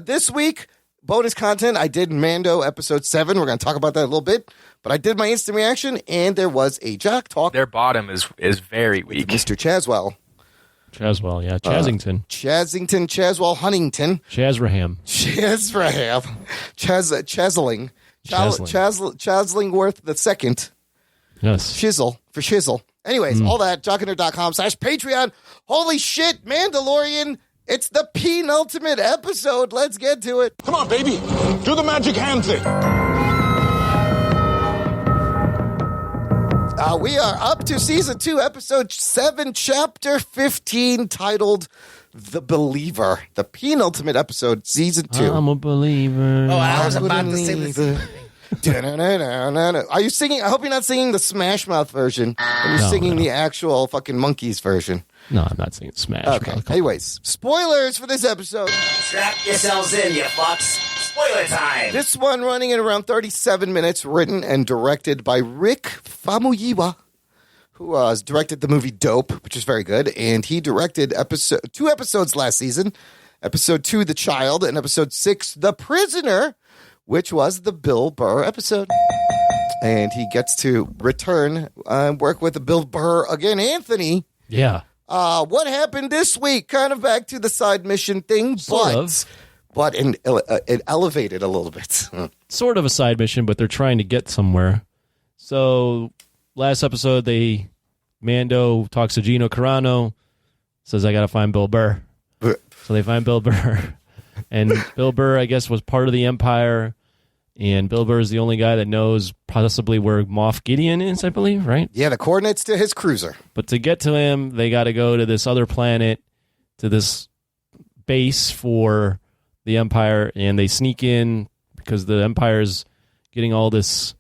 This week, bonus content, I did Mando episode 7. We're going to talk about that a little bit. But I did my instant reaction, and there was a Jock Talk. Their bottom is very weak. Mr. Chaswell. Chaswell, yeah. Chazington. Chaswell Huntington. Chazraham. Chazling. Chaslingworth the second. Yes. Shizzle for shizzle. Anyways, all that, jockandnerd.com/Patreon. Holy shit, Mandalorian. It's the penultimate episode. Let's get to it. Come on, baby. Do the magic hand thing. We are up to season 2, episode 7, chapter 15, titled The Believer. The penultimate episode, season 2. I'm a believer. Oh, I was about to say this. Are you singing? I hope you're not singing the Smash Mouth version. Or you're singing the actual fucking Monkeys version. No, I'm not singing Smash. Okay. Anyways, spoilers for this episode. Strap yourselves in, you fucks. Spoiler time. This one running in around 37 minutes, written and directed by Rick Famuyiwa, who has directed the movie Dope, which is very good. And he directed 2 episodes last season. Episode 2, The Child, and episode 6, The Prisoner, which was the Bill Burr episode. And he gets to return and work with Bill Burr again. Anthony. Yeah. What happened this week? Kind of back to the side mission thing, but it elevated a little bit. Sort of a side mission, but they're trying to get somewhere. So last episode, Mando talks to Gino Carano, says, I got to find Bill Burr. So they find Bill Burr. And Bill Burr, I guess, was part of the Empire. And Bill Burr is the only guy that knows possibly where Moff Gideon is, I believe, right? Yeah, the coordinates to his cruiser. But to get to him, they got to go to this other planet, to this base for the Empire, and they sneak in because the Empire's getting all this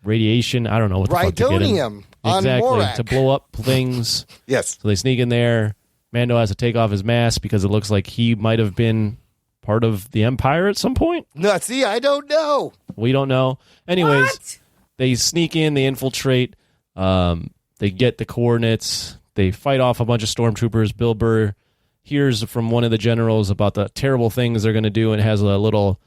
radiation. I don't know what the fuck to get in. Rhydonium on Exactly, Morak. to blow up things. Yes. So they sneak in there. Mando has to take off his mask because it looks like he might have been part of the Empire at some point. No, see, I don't know. We don't know. Anyways, they sneak in, they infiltrate, they get the coordinates, they fight off a bunch of stormtroopers. Bill Burr hears from one of the generals about the terrible things they're going to do and has a little,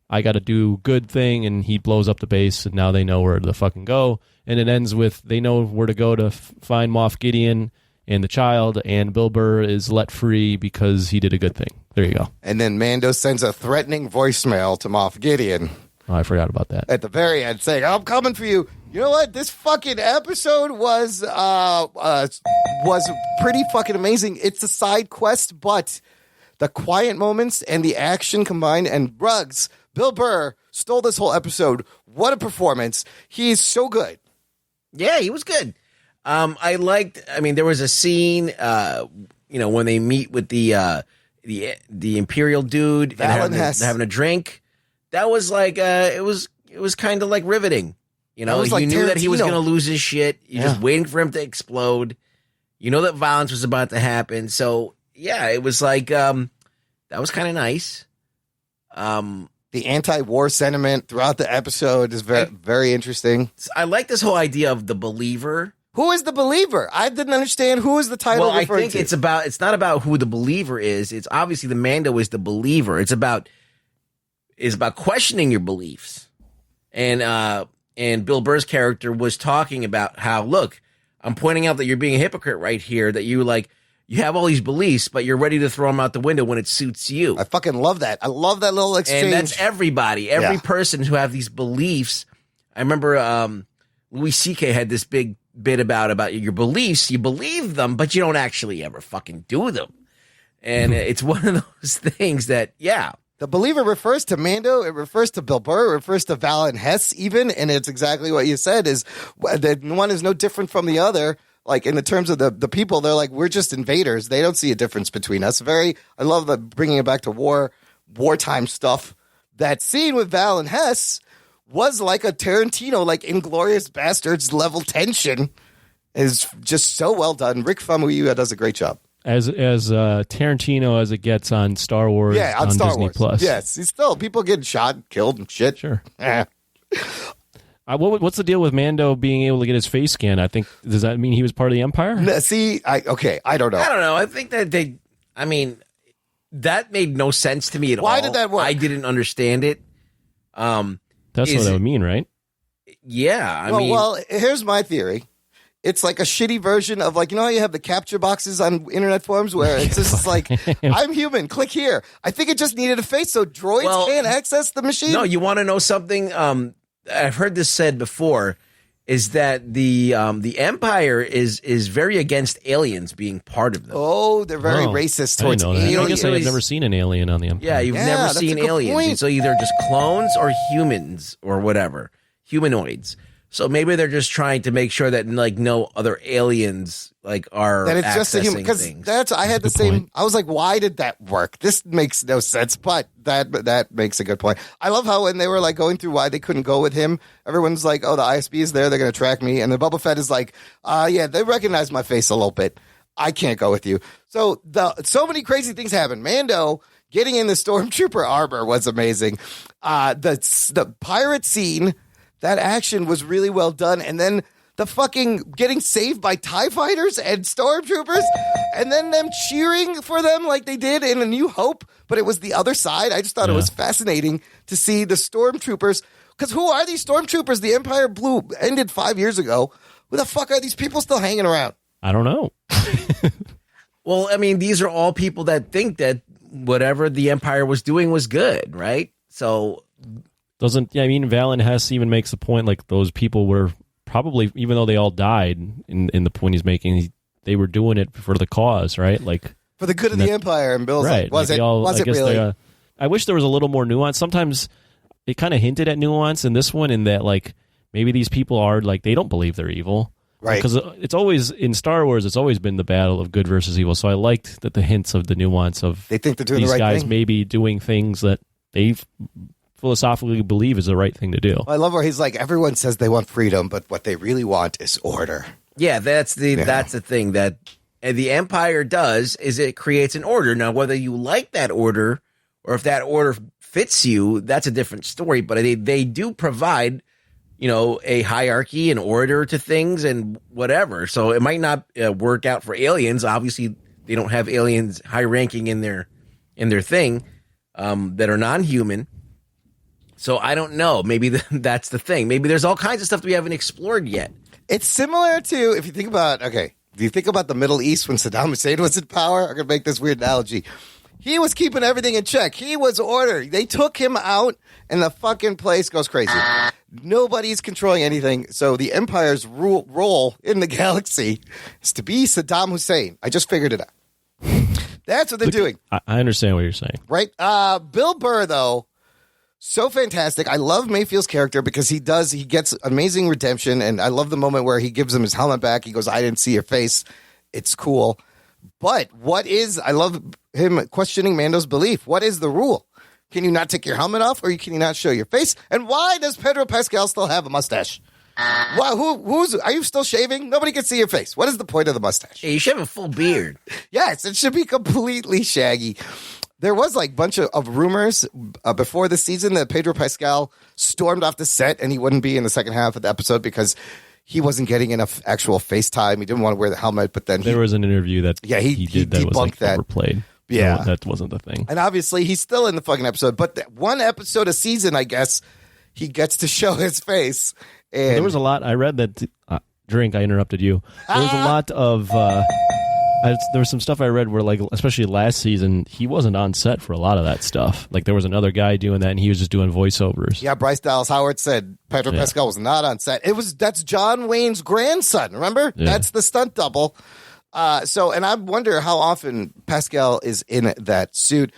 I got to do good thing, and he blows up the base, and now they know where to fucking go. And it ends with they know where to go to find Moff Gideon and the child, and Bill Burr is let free because he did a good thing. There you go. And then Mando sends a threatening voicemail to Moff Gideon. Oh, I forgot about that. At the very end, saying, I'm coming for you. You know what? This fucking episode was pretty fucking amazing. It's a side quest, but the quiet moments and the action combined, and Ruggs, Bill Burr, stole this whole episode. What a performance. He's so good. Yeah, he was good. There was a scene, when they meet with the the Imperial dude and having a drink. That was like it was kind of like riveting. You know, you knew that he was going to lose his shit. You're just waiting for him to explode. You know that violence was about to happen. So yeah, it was like that was kind of nice. The anti-war sentiment throughout the episode is very, very interesting. I like this whole idea of the believer. Who is the believer? I didn't understand who is the title. Well, I think it's not about who the believer is. It's obviously the Mando is the believer. It's about questioning your beliefs. And Bill Burr's character was talking about how, look, I'm pointing out that you're being a hypocrite right here, that you have all these beliefs, but you're ready to throw them out the window when it suits you. I fucking love that. I love that little exchange. And that's everybody. Every person who have these beliefs. I remember Louis C.K. had this big bit about your beliefs. You believe them, but you don't actually ever fucking do them. And it's one of those things that, the believer refers to Mando, it refers to Bill Burr, it refers to Val and Hess even, and it's exactly what you said, is that one is no different from the other. Like, in the terms of the people, they're like, we're just invaders. They don't see a difference between us. I love the bringing it back to wartime stuff. That scene with Val and Hess was like a Tarantino, like Inglourious Bastards level tension. Is just so well done. Rick Famuyiwa does a great job. As Tarantino as it gets on Star Wars, on Star Disney Wars. Plus. Yes, he's still people getting shot, killed, and shit. Sure. What's the deal with Mando being able to get his face scanned? I think, does that mean he was part of the Empire? I don't know. I don't know. I think that that made no sense to me at all. Why did that work? I didn't understand it. That's what that would mean, right? Yeah. Well, here's my theory. It's like a shitty version of, like, you know how you have the capture boxes on internet forums where it's just like, I'm human, click here. I think it just needed a face so droids can't access the machine. No, you want to know something? I've heard this said before, is that the Empire is very against aliens being part of them. Oh, they're very racist towards aliens. I guess I've never seen an alien on the Empire. Yeah, you've never seen aliens. It's either just clones or humans or whatever, humanoids. So maybe they're just trying to make sure that like no other aliens like are that it's just a human. Because I had the same. Point. I was like, why did that work? This makes no sense. But that makes a good point. I love how when they were like going through why they couldn't go with him, everyone's like, oh, the ISB is there. They're going to track me. And the Boba Fett is like, yeah, they recognize my face a little bit. I can't go with you. So many crazy things happen. Mando getting in the Stormtrooper armor was amazing. The pirate scene. That action was really well done. And then the fucking getting saved by TIE fighters and stormtroopers and then them cheering for them like they did in A New Hope, but it was the other side. I just thought it was fascinating to see the stormtroopers. Because who are these stormtroopers? The Empire ended 5 years ago. Who the fuck are these people still hanging around? I don't know. Well, I mean, these are all people that think that whatever the Empire was doing was good, right? So... Val and Hess even makes the point, like, those people were probably, even though they all died in the point he's making, they were doing it for the cause, right? Like, for the good of the Empire. And Bill's right. like, was it really? I wish there was a little more nuance. Sometimes it kind of hinted at nuance in this one, in that, like, maybe these people are, like, they don't believe they're evil. Right. Because it's always, in Star Wars, it's always been the battle of good versus evil. So I liked that the hints of the nuance of they think they're doing these the right guys thing. Maybe doing things that they've philosophically believe is the right thing to do. I love where he's like, everyone says they want freedom, but what they really want is order. Yeah, that's the thing that the Empire does, is it creates an order. Now, whether you like that order or if that order fits you, that's a different story. But they do provide, a hierarchy and order to things and whatever. So it might not work out for aliens. Obviously, they don't have aliens high ranking in their thing that are non-human. So I don't know. Maybe that's the thing. Maybe there's all kinds of stuff that we haven't explored yet. It's similar to, if you think about, do you think about the Middle East when Saddam Hussein was in power? I'm going to make this weird analogy. He was keeping everything in check. He was order. They took him out and the fucking place goes crazy. Nobody's controlling anything. So the Empire's role in the galaxy is to be Saddam Hussein. I just figured it out. That's what they're doing. I understand what you're saying. Right? Bill Burr, though. So fantastic. I love Mayfield's character because he gets amazing redemption. And I love the moment where he gives him his helmet back. He goes, I didn't see your face. It's cool. But I love him questioning Mando's belief. What is the rule? Can you not take your helmet off, or can you not show your face? And why does Pedro Pascal still have a mustache? Why, are you still shaving? Nobody can see your face. What is the point of the mustache? Yeah, you should have a full beard. Yes, it should be completely shaggy. There was like a bunch of rumors before the season that Pedro Pascal stormed off the set and he wouldn't be in the second half of the episode because he wasn't getting enough actual FaceTime. He didn't want to wear the helmet, but then there was an interview that he did that was like that. overplayed. Yeah. No, that wasn't the thing. And obviously he's still in the fucking episode, but one episode a season, I guess, he gets to show his face. And there was a lot. I read that. Drink. I interrupted you. There was a lot of. There was some stuff I read where, like, especially last season, he wasn't on set for a lot of that stuff. Like, there was another guy doing that, and he was just doing voiceovers. Yeah, Bryce Dallas Howard said Pedro Pascal was not on set. That's John Wayne's grandson. Remember? Yeah. That's the stunt double. And I wonder how often Pascal is in that suit.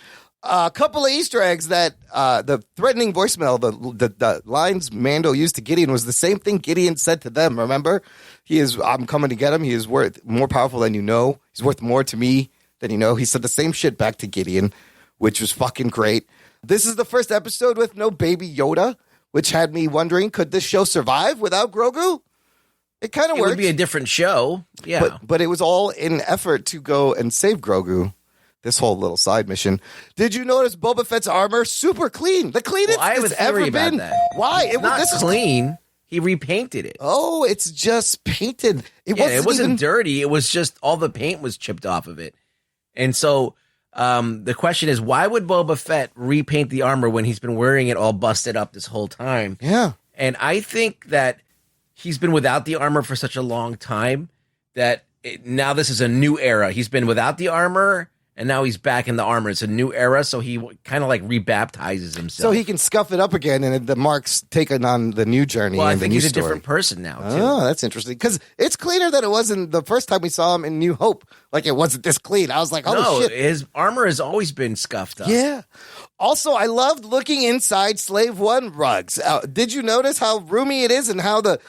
A couple of Easter eggs that the threatening voicemail, the lines Mando used to Gideon was the same thing Gideon said to them. Remember? I'm coming to get him. He is worth more powerful than you know. He's worth more to me than you know. He said the same shit back to Gideon, which was fucking great. This is the first episode with no baby Yoda, which had me wondering, could this show survive without Grogu? It kind of worked. It would be a different show. Yeah. But it was all in effort to go and save Grogu. This whole little side mission. Did you notice Boba Fett's armor? Super clean. The cleanest it's ever been. Why? It was clean. He repainted it. Oh, it's just painted. It wasn't dirty. It was just all the paint was chipped off of it. And so the question is, why would Boba Fett repaint the armor when he's been wearing it all busted up this whole time? Yeah. And I think that he's been without the armor for such a long time that now this is a new era. He's been without the armor, and now he's back in the armor. It's a new era, so he kind of like rebaptizes himself. So he can scuff it up again, and the mark's taken on the new journey. Well, I and think the new he's story. a different person now, too. Oh, that's interesting. Because it's cleaner than it was in the first time we saw him in New Hope. Like, it wasn't this clean. I was like, oh, shit. His armor has always been scuffed up. Yeah. Also, I loved looking inside Slave One rugs. Did you notice how roomy it is and how the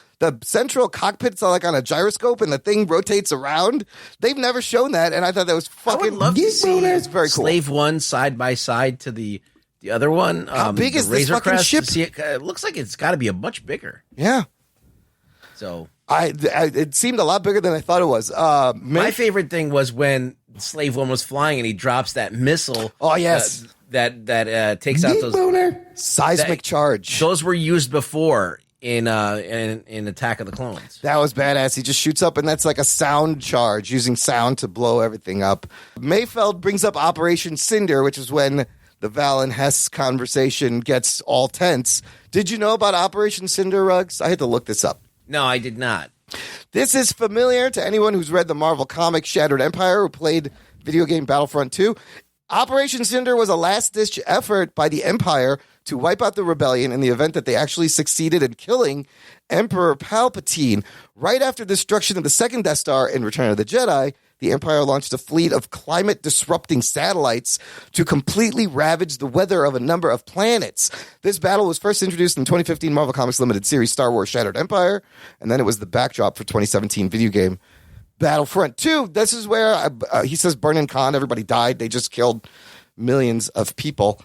central cockpits are like on a gyroscope and the thing rotates around? They've never shown that, and I thought that was fucking. I would love to see it's very cool. Slave One side by side to the other one. How big is this Razor fucking Crest, ship? to see it looks like it's got to be a much bigger. Yeah. So it seemed a lot bigger than I thought it was. My favorite thing was when Slave One was flying and he drops that missile. Oh yes, that takes out those seismic charge. Those were used before in Attack of the Clones. That was badass. He just shoots up, and that's like a sound charge, using sound to blow everything up. Mayfeld brings up Operation Cinder, which is when the Val and Hess conversation gets all tense. Did you know about Operation Cinder, Ruggs? I had to look this up. No, I did not. This is familiar to anyone who's read the Marvel comic Shattered Empire or played video game Battlefront 2. Operation Cinder was a last-ditch effort by the Empire to wipe out the rebellion in the event that they actually succeeded in killing Emperor Palpatine. Right after the destruction of the second Death Star in Return of the Jedi, the Empire launched a fleet of climate-disrupting satellites to completely ravage the weather of a number of planets. This battle was first introduced in 2015 Marvel Comics Limited series Star Wars Shattered Empire, and then it was the backdrop for 2017 video game Battlefront 2. This is where he says Burnin' Khan, everybody died. They just killed millions of people.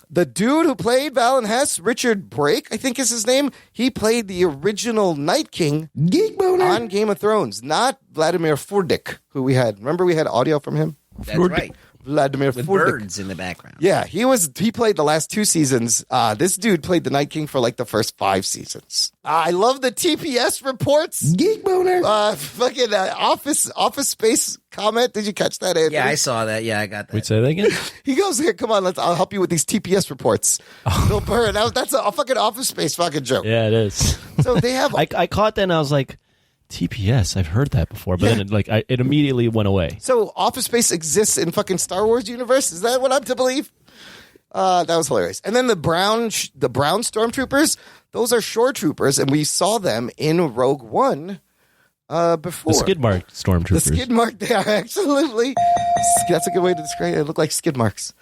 The dude who played Val and Hess, Richard Brake, I think is his name, he played the original Night King on Game of Thrones, not Vladimir Furdik, who we had. Remember we had audio from him? That's right. Vladimir With Furdik. birds in the background. Yeah, he played the last 2 seasons. This dude played the Night King for like the first 5 seasons. I love the TPS reports. Geek boner. Fucking Office Space comment. Did you catch that, Anthony? Yeah, I saw that. Yeah, I got that. Wait, say that again? He goes, here, come on, I'll help you with these TPS reports. Bill Burr, that's a fucking Office Space fucking joke. Yeah, it is. So they have. I caught that and I was like, TPS, I've heard that before, but then it immediately went away. So Office Space exists in fucking Star Wars universe? Is that what I'm to believe? That was hilarious. And then the brown stormtroopers, those are shore troopers, and we saw them in Rogue One before. The skid mark stormtroopers. The skid mark, they are absolutely. That's a good way to describe it. They look like skid marks.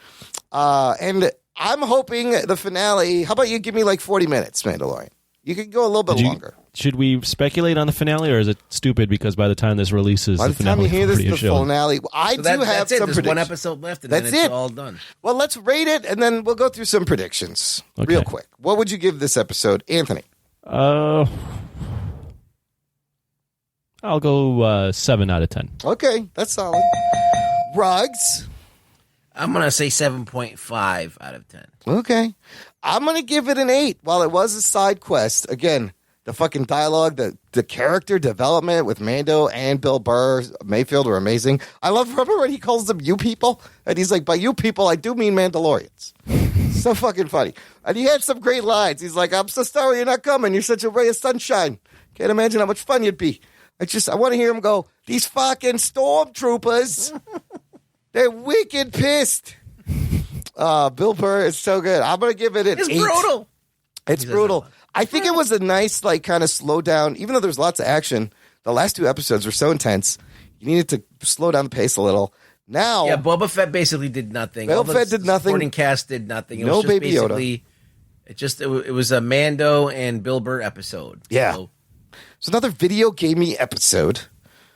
And I'm hoping the finale. How about you give me like 40 minutes, Mandalorian? You could go a little bit longer. Should we speculate on the finale, or is it stupid because by the time this releases, By the time you hear this, the finale, I So do have that's it. some There's one predictions. episode left, and That's then it's it. all done. Well, let's rate it, and then we'll go through some predictions real quick. What would you give this episode, Anthony? I'll go 7 out of 10. Okay, that's solid. Ruggs? I'm going to say 7.5 out of 10. Okay. I'm going to give it an 8. While it was a side quest, again, the fucking dialogue, the character development with Mando and Bill Burr, Mayfield were amazing. I remember when he calls them you people? And he's like, by you people, I do mean Mandalorians. So fucking funny. And he had some great lines. He's like, I'm so sorry you're not coming. You're such a ray of sunshine. Can't imagine how much fun you'd be. I want to hear him go, these fucking stormtroopers, they're wicked pissed. Bill Burr is so good. I'm going to give it an 8. It's brutal. It's brutal. I think it was a nice, like, kind of slow down. Even though there's lots of action, the last 2 episodes were so intense. You needed to slow down the pace a little. Now, Yeah, Boba Fett basically did nothing. Boba All the Fett did nothing. Supporting cast did nothing. It No was just Baby Yoda. basically, it was a Mando and Bill Burr episode. Yeah. So, it's another video gamey episode.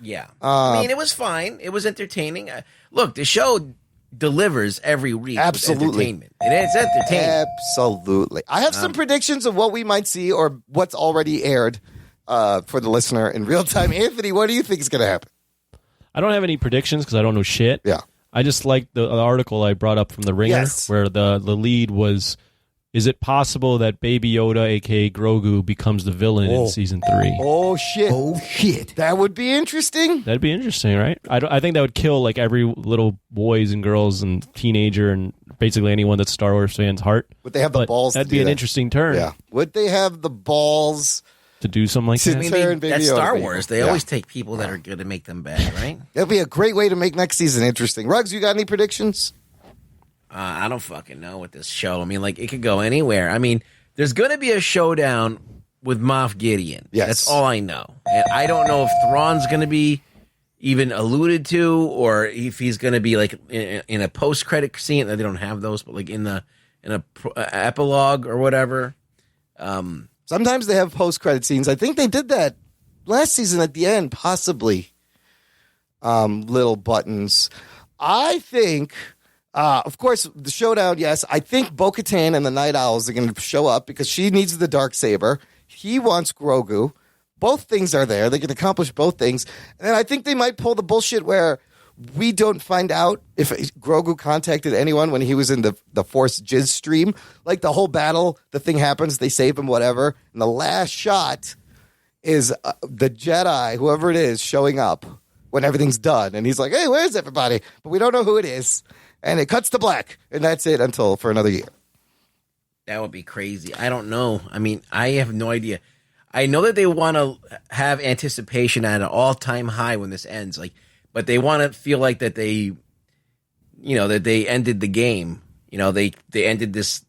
yeah. I mean, it was fine. It was entertaining. Look, the show delivers every week. with Absolutely. entertainment. And it's entertaining. Absolutely. I have some predictions of what we might see or what's already aired for the listener in real time. Anthony, what do you think is going to happen? I don't have any predictions because I don't know shit. Yeah. I just like the article I brought up from The Ringer, Yes. where the lead was, is it possible that Baby Yoda, a.k.a. Grogu, becomes the villain in Season 3? Oh, shit. Oh, shit. That would be interesting. That'd be interesting, right? I think that would kill like every little boys and girls and teenager and basically anyone that's Star Wars fans' heart. Would they have the But balls to That'd do be an that? interesting turn Yeah. Would they have the balls to do something like to that. turn Baby That's Yoda Star people? Wars. They Yeah. always take people that are good and make them bad, right? That'd be a great way to make next season interesting. Ruggs, you got any predictions? I don't fucking know with this show. I mean, like, it could go anywhere. I mean, there's going to be a showdown with Moff Gideon. Yes. That's all I know. And I don't know if Thrawn's going to be even alluded to or if he's going to be, like, in a post-credit scene. They don't have those, but, like, in a epilogue or whatever. Sometimes they have post-credit scenes. I think they did that last season at the end, possibly. Little buttons. I think, of course, the showdown, yes. I think Bo-Katan and the Night Owls are going to show up because she needs the Darksaber. He wants Grogu. Both things are there. They can accomplish both things. And I think they might pull the bullshit where we don't find out if Grogu contacted anyone when he was in the Force Jizz stream. Like the whole battle, the thing happens, they save him, whatever. And the last shot is the Jedi, whoever it is, showing up when everything's done. And he's like, hey, where's everybody? But we don't know who it is. And it cuts to black. And that's it for another year. That would be crazy. I don't know. I mean, I have no idea. I know that they want to have anticipation at an all-time high when this ends. Like, but they want to feel like that they, that they ended the game. They ended this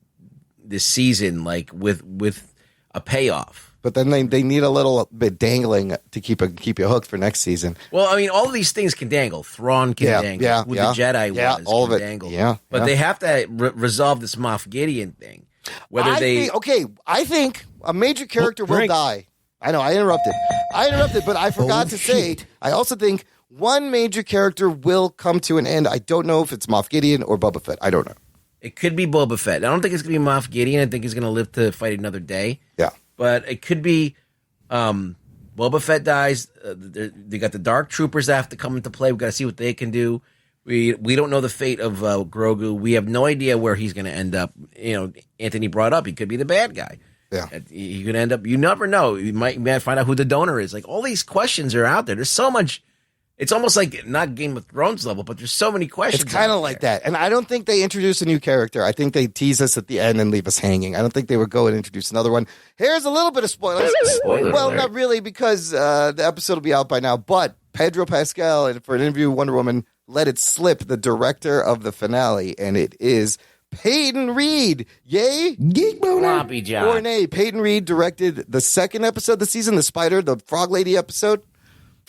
season like with a payoff. But then they need a little bit dangling to keep you hooked for next season. Well, I mean, all of these things can dangle. Thrawn can dangle. Who the Jedi was all can of it. dangle. Yeah, but they have to resolve this Moff Gideon thing. Whether I think a major character will die. I know, I interrupted, but I forgot to say, I also think one major character will come to an end. I don't know if it's Moff Gideon or Boba Fett. I don't know. It could be Boba Fett. I don't think it's going to be Moff Gideon. I think he's going to live to fight another day. Yeah. But it could be Boba Fett dies. They got the Dark Troopers that have to come into play. We've got to see what they can do. We don't know the fate of Grogu. We have no idea where he's going to end up. Anthony brought up he could be the bad guy. Yeah. He could end up. You never know. You might find out who the donor is. Like, all these questions are out there. There's so much. It's almost like not Game of Thrones level, but there's so many questions. It's kind of like that. And I don't think they introduce a new character. I think they tease us at the end and leave us hanging. I don't think they would go and introduce another one. Here's a little bit of spoilers. Well, not really, because the episode will be out by now. But Pedro Pascal, and for an interview with Wonder Woman, let it slip, the director of the finale, and it is Peyton Reed. Yay? Geek boner. Floppy job. Or nay, Peyton Reed directed the second episode of the season, the Frog Lady episode.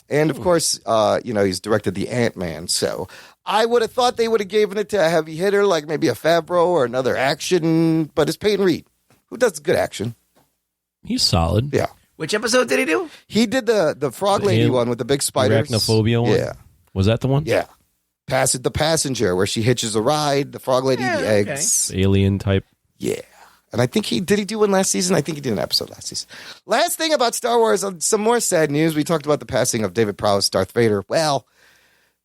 And, of course, he's directed the Ant-Man. So I would have thought they would have given it to a heavy hitter, like maybe a Favreau or another action. But it's Peyton Reed, who does good action. He's solid. Yeah. Which episode did he do? He did the frog lady Al- one with the big spiders. Arachnophobia one? Yeah. Was that the one? Yeah. The Passenger, where she hitches a ride, the frog lady, the eggs. Alien type. Yeah. And I think did he do one last season? I think he did an episode last season. Last thing about Star Wars, some more sad news. We talked about the passing of David Prowse, Darth Vader. Well,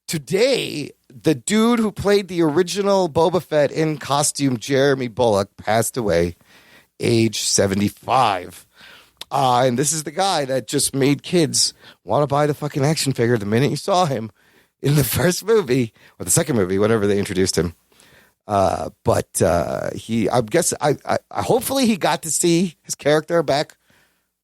today, the dude who played the original Boba Fett in costume, Jeremy Bulloch, passed away, age 75. And this is the guy that just made kids want to buy the fucking action figure the minute you saw him in the first movie, or the second movie, whenever they introduced him. But I guess hopefully he got to see his character back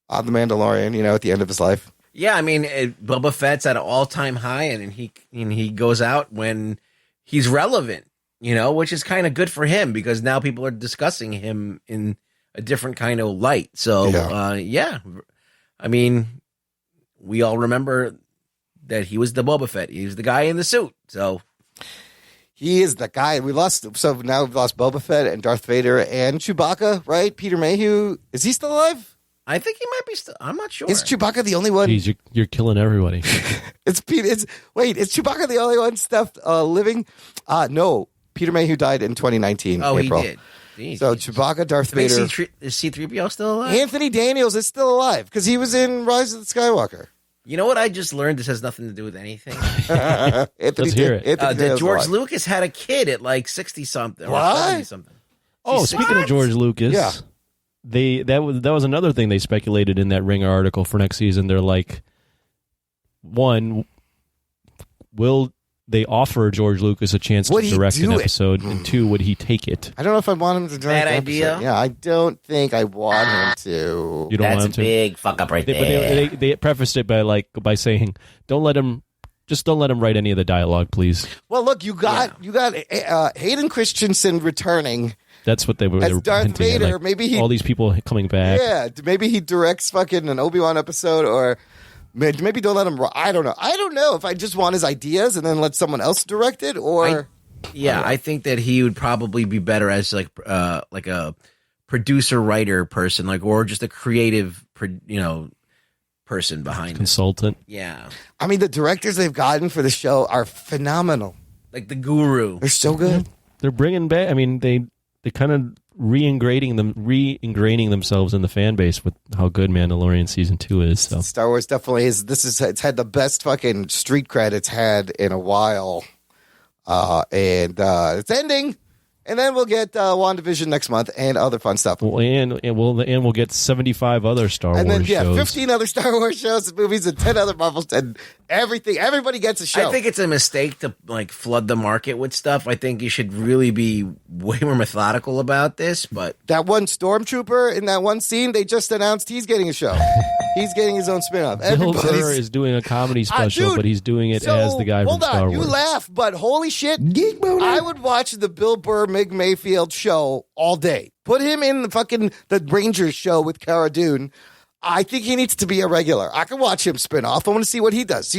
on The Mandalorian, at the end of his life. Yeah, I mean, Boba Fett's at an all-time high, and he goes out when he's relevant, which is kind of good for him because now people are discussing him in a different kind of light. So, yeah. I mean, we all remember that he was the Boba Fett. He was the guy in the suit. So he is the guy we lost. So now we've lost Boba Fett and Darth Vader and Chewbacca, right? Peter Mayhew. Is he still alive? I think he might be still. I'm not sure. Is Chewbacca the only one? Jeez, you're killing everybody. Is Chewbacca the only one living? No. Peter Mayhew died in 2019. Oh, April. he did. Jeez. So Chewbacca, Darth Vader. Is C-3PO still alive? Anthony Daniels is still alive because he was in Rise of the Skywalker. You know what I just learned? This has nothing to do with anything. Let's hear it. That George Lucas had a kid at like 60-something. What? Or 70-something. Oh, speaking of George Lucas, that was another thing they speculated in that Ringer article for next season. They're like, one, will they offer George Lucas a chance to direct an episode? And two, would he take it? I don't know if I want him to direct Bad an idea? episode. Yeah, I don't think I want him to. You don't That's want him to? a big fuck up right there. But they prefaced it by saying, don't let him write any of the dialogue, please. Well, look, you got Hayden Christensen returning. That's what they were As Darth hinting at, Vader. like, Maybe all these people coming back. Yeah, maybe he directs fucking an Obi-Wan episode, or maybe don't let him. I don't know. I don't know if I just want his ideas and then let someone else direct it, or I think that he would probably be better as like a producer writer person, or just a creative, person behind consultant. it. Yeah, I mean, the directors they've gotten for the show are phenomenal. Like the Guru, they're so good. They're bringing back. I mean, they kind of re-ingraining themselves in the fan base with how good Mandalorian season 2 is. So Star Wars definitely is. It's had the best fucking street cred it's had in a while, and it's ending. And then we'll get WandaVision next month and other fun stuff. Well, and we'll get 75 other Star Wars shows. 15 other Star Wars shows and movies and 10 other Marvel and everything. Everybody gets a show. I think it's a mistake to flood the market with stuff. I think you should really be way more methodical about this. But that one stormtrooper in that one scene, they just announced he's getting a show. He's getting his own spin-off. Bill Burr is doing a comedy special, but he's doing it as the guy from Star Wars. You laugh, but holy shit, I would watch the Bill Burr, Mig Mayfield show all day. Put him in the Rangers show with Cara Dune. I think he needs to be a regular. I can watch him spin off. I want to see what he does.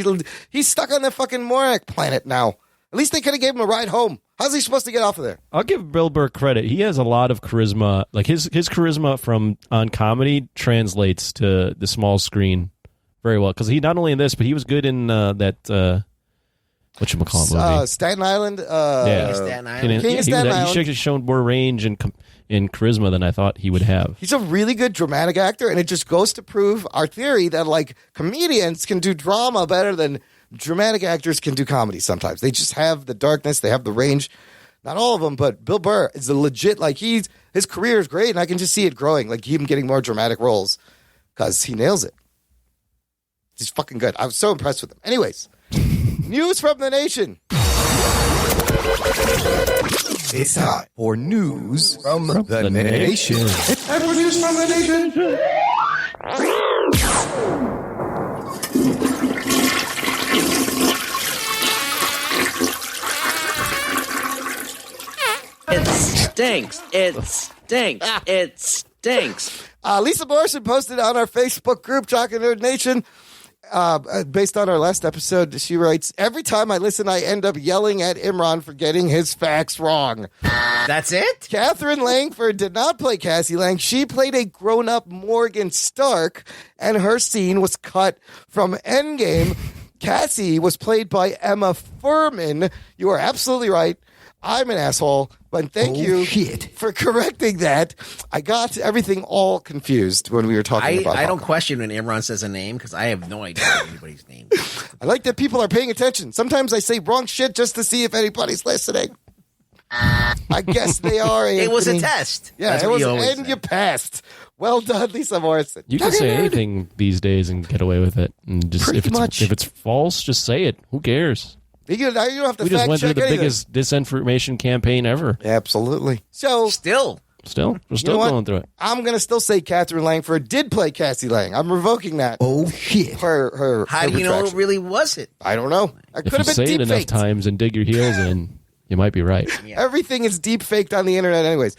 He's stuck on the fucking Morak planet now. At least they could have gave him a ride home. How's he supposed to get off of there? I'll give Bill Burr credit. He has a lot of charisma. Like his charisma on comedy translates to the small screen very well. Because he not only in this, but he was good in that whatchamacallit movie? Staten Island. Staten Island. King of Staten Island. He should have shown more range and charisma than I thought he would have. He's a really good dramatic actor, and it just goes to prove our theory that comedians can do drama better than dramatic actors can do comedy sometimes. They just have the darkness, they have the range. Not all of them, but Bill Burr is a legit, his career is great, and I can just see it growing, him getting more dramatic roles because he nails it. He's fucking good. I was so impressed with him. Anyways, news from the nation. It's time for news from the nation. It's time for news from the nation. It stinks. It stinks. It stinks. Lisa Morrison posted on our Facebook group, Jock and Nerd Nation, based on our last episode, she writes, every time I listen, I end up yelling at Imran for getting his facts wrong. That's it? Catherine Langford did not play Cassie Lang. She played a grown-up Morgan Stark, and her scene was cut from Endgame. Cassie was played by Emma Furman. You are absolutely right. I'm an asshole, but thank you for correcting that. I got everything all confused when we were talking about I don't Hawkeye. question when Imran says a name because I have no idea what anybody's name is. I like that people are paying attention. Sometimes I say wrong shit just to see if anybody's listening. I guess they are. It was a Anthony. test. Yeah, That's it what was, you always and you passed. Well done, Lisa Morrison. You can say anything these days and get away with it. And just Pretty if much. it's false, just say it. Who cares? You don't have to We just fact went through check the anything. biggest disinformation campaign ever. Absolutely. So Still, we're still what? going through it. I'm going to still say Catherine Langford did play Cassie Lang. I'm revoking that. Oh, shit. Her how do you know it retraction. really was it? I don't know. I If could you have been say it deep enough faked. times and dig your heels in, you might be right. Everything is deep faked on the internet anyways.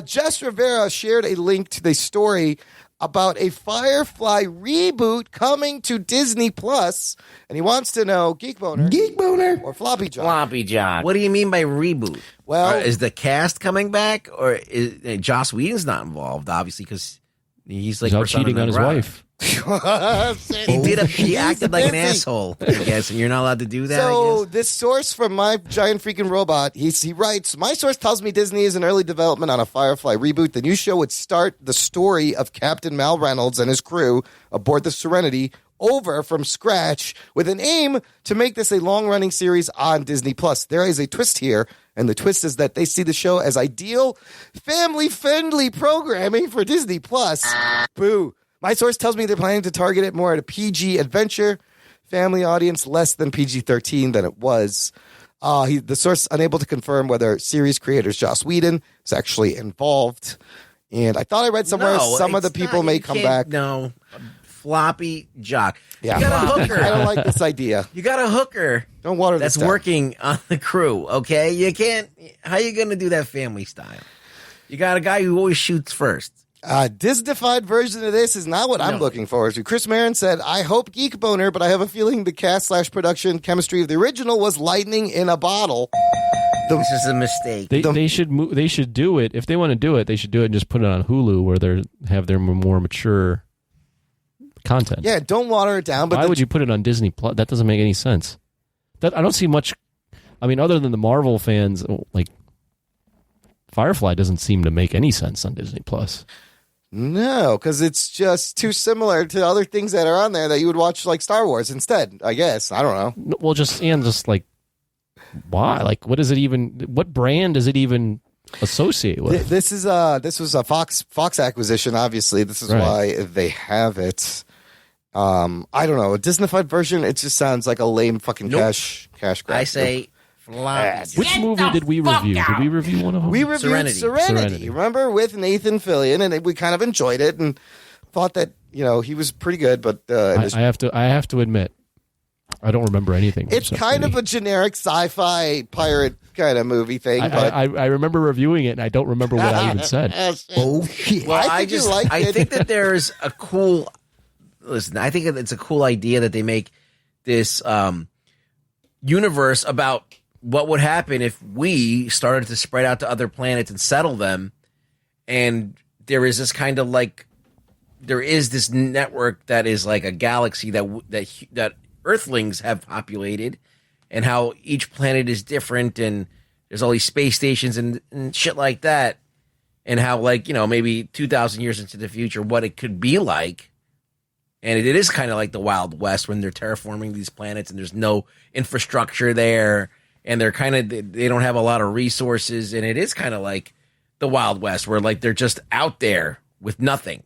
Jess Rivera shared a link to the story about a Firefly reboot coming to Disney Plus, and he wants to know Geek Boner or Floppy John. Floppy John. What do you mean by reboot? Well, is the cast coming back, or is Joss Whedon's not involved? Obviously, because he's like He's out persona cheating non on his grata. wife. He acted like an asshole, I guess, and you're not allowed to do that. I So guess. this source from My Giant Freaking Robot, he writes, my source tells me Disney is in early development on a Firefly reboot. The new show would start the story of Captain Mal Reynolds and his crew aboard the Serenity over from scratch with an aim to make this a long-running series on Disney Plus. There is a twist here, and the twist is that they see the show as ideal, family-friendly programming for Disney Plus. Boo. My source tells me they're planning to target it more at a PG adventure family audience, less than PG-13 than it was. The source unable to confirm whether series creators Joss Whedon is actually involved. And I thought I read somewhere some of the people may come back. No, Floppy Jock. Yeah. You got a hooker. I don't like this idea. You got a hooker. Don't water this that's down. working on the crew. Okay, you can't. How you going to do that family style? You got a guy who always shoots first. Disneyfied version of this is not what I'm looking forward to. Chris Marin said, I hope Geek Boner, but I have a feeling the cast/production chemistry of the original was lightning in a bottle. This is a mistake. They should do it. If they want to do it, they should do it and just put it on Hulu where they have their more mature content. Yeah, don't water it down. But why would you put it on Disney Plus? That doesn't make any sense. I don't see much. I mean, other than the Marvel fans, like Firefly doesn't seem to make any sense on Disney Plus. No, because it's just too similar to other things that are on there that you would watch, like Star Wars instead, I guess. I don't know. Well, just like, why? Like, what is it even? What brand does it even associate with? This was a Fox acquisition, obviously. This is why they have it. I don't know. A Disneyfied version, it just sounds like a lame fucking cash grab. I say floppy. Which movie did we review? Did we review one of them? We reviewed Serenity. Remember, with Nathan Fillion, and we kind of enjoyed it and thought that he was pretty good. But I have to admit, I don't remember anything. It's kind of a generic sci-fi pirate kind of movie thing. I remember reviewing it, and I don't remember what I even said. Oh shit! Well, I think that there's a cool. Listen, I think it's a cool idea that they make this universe about what would happen if we started to spread out to other planets and settle them. And there is this kind of there is this network that is like a galaxy that Earthlings have populated, and how each planet is different, and there's all these space stations and shit like that, and how maybe 2,000 years into the future, what it could be like. And it is kind of like the Wild West when they're terraforming these planets and there's no infrastructure there, and they don't have a lot of resources, and it is kind of like the Wild West where they're just out there with nothing.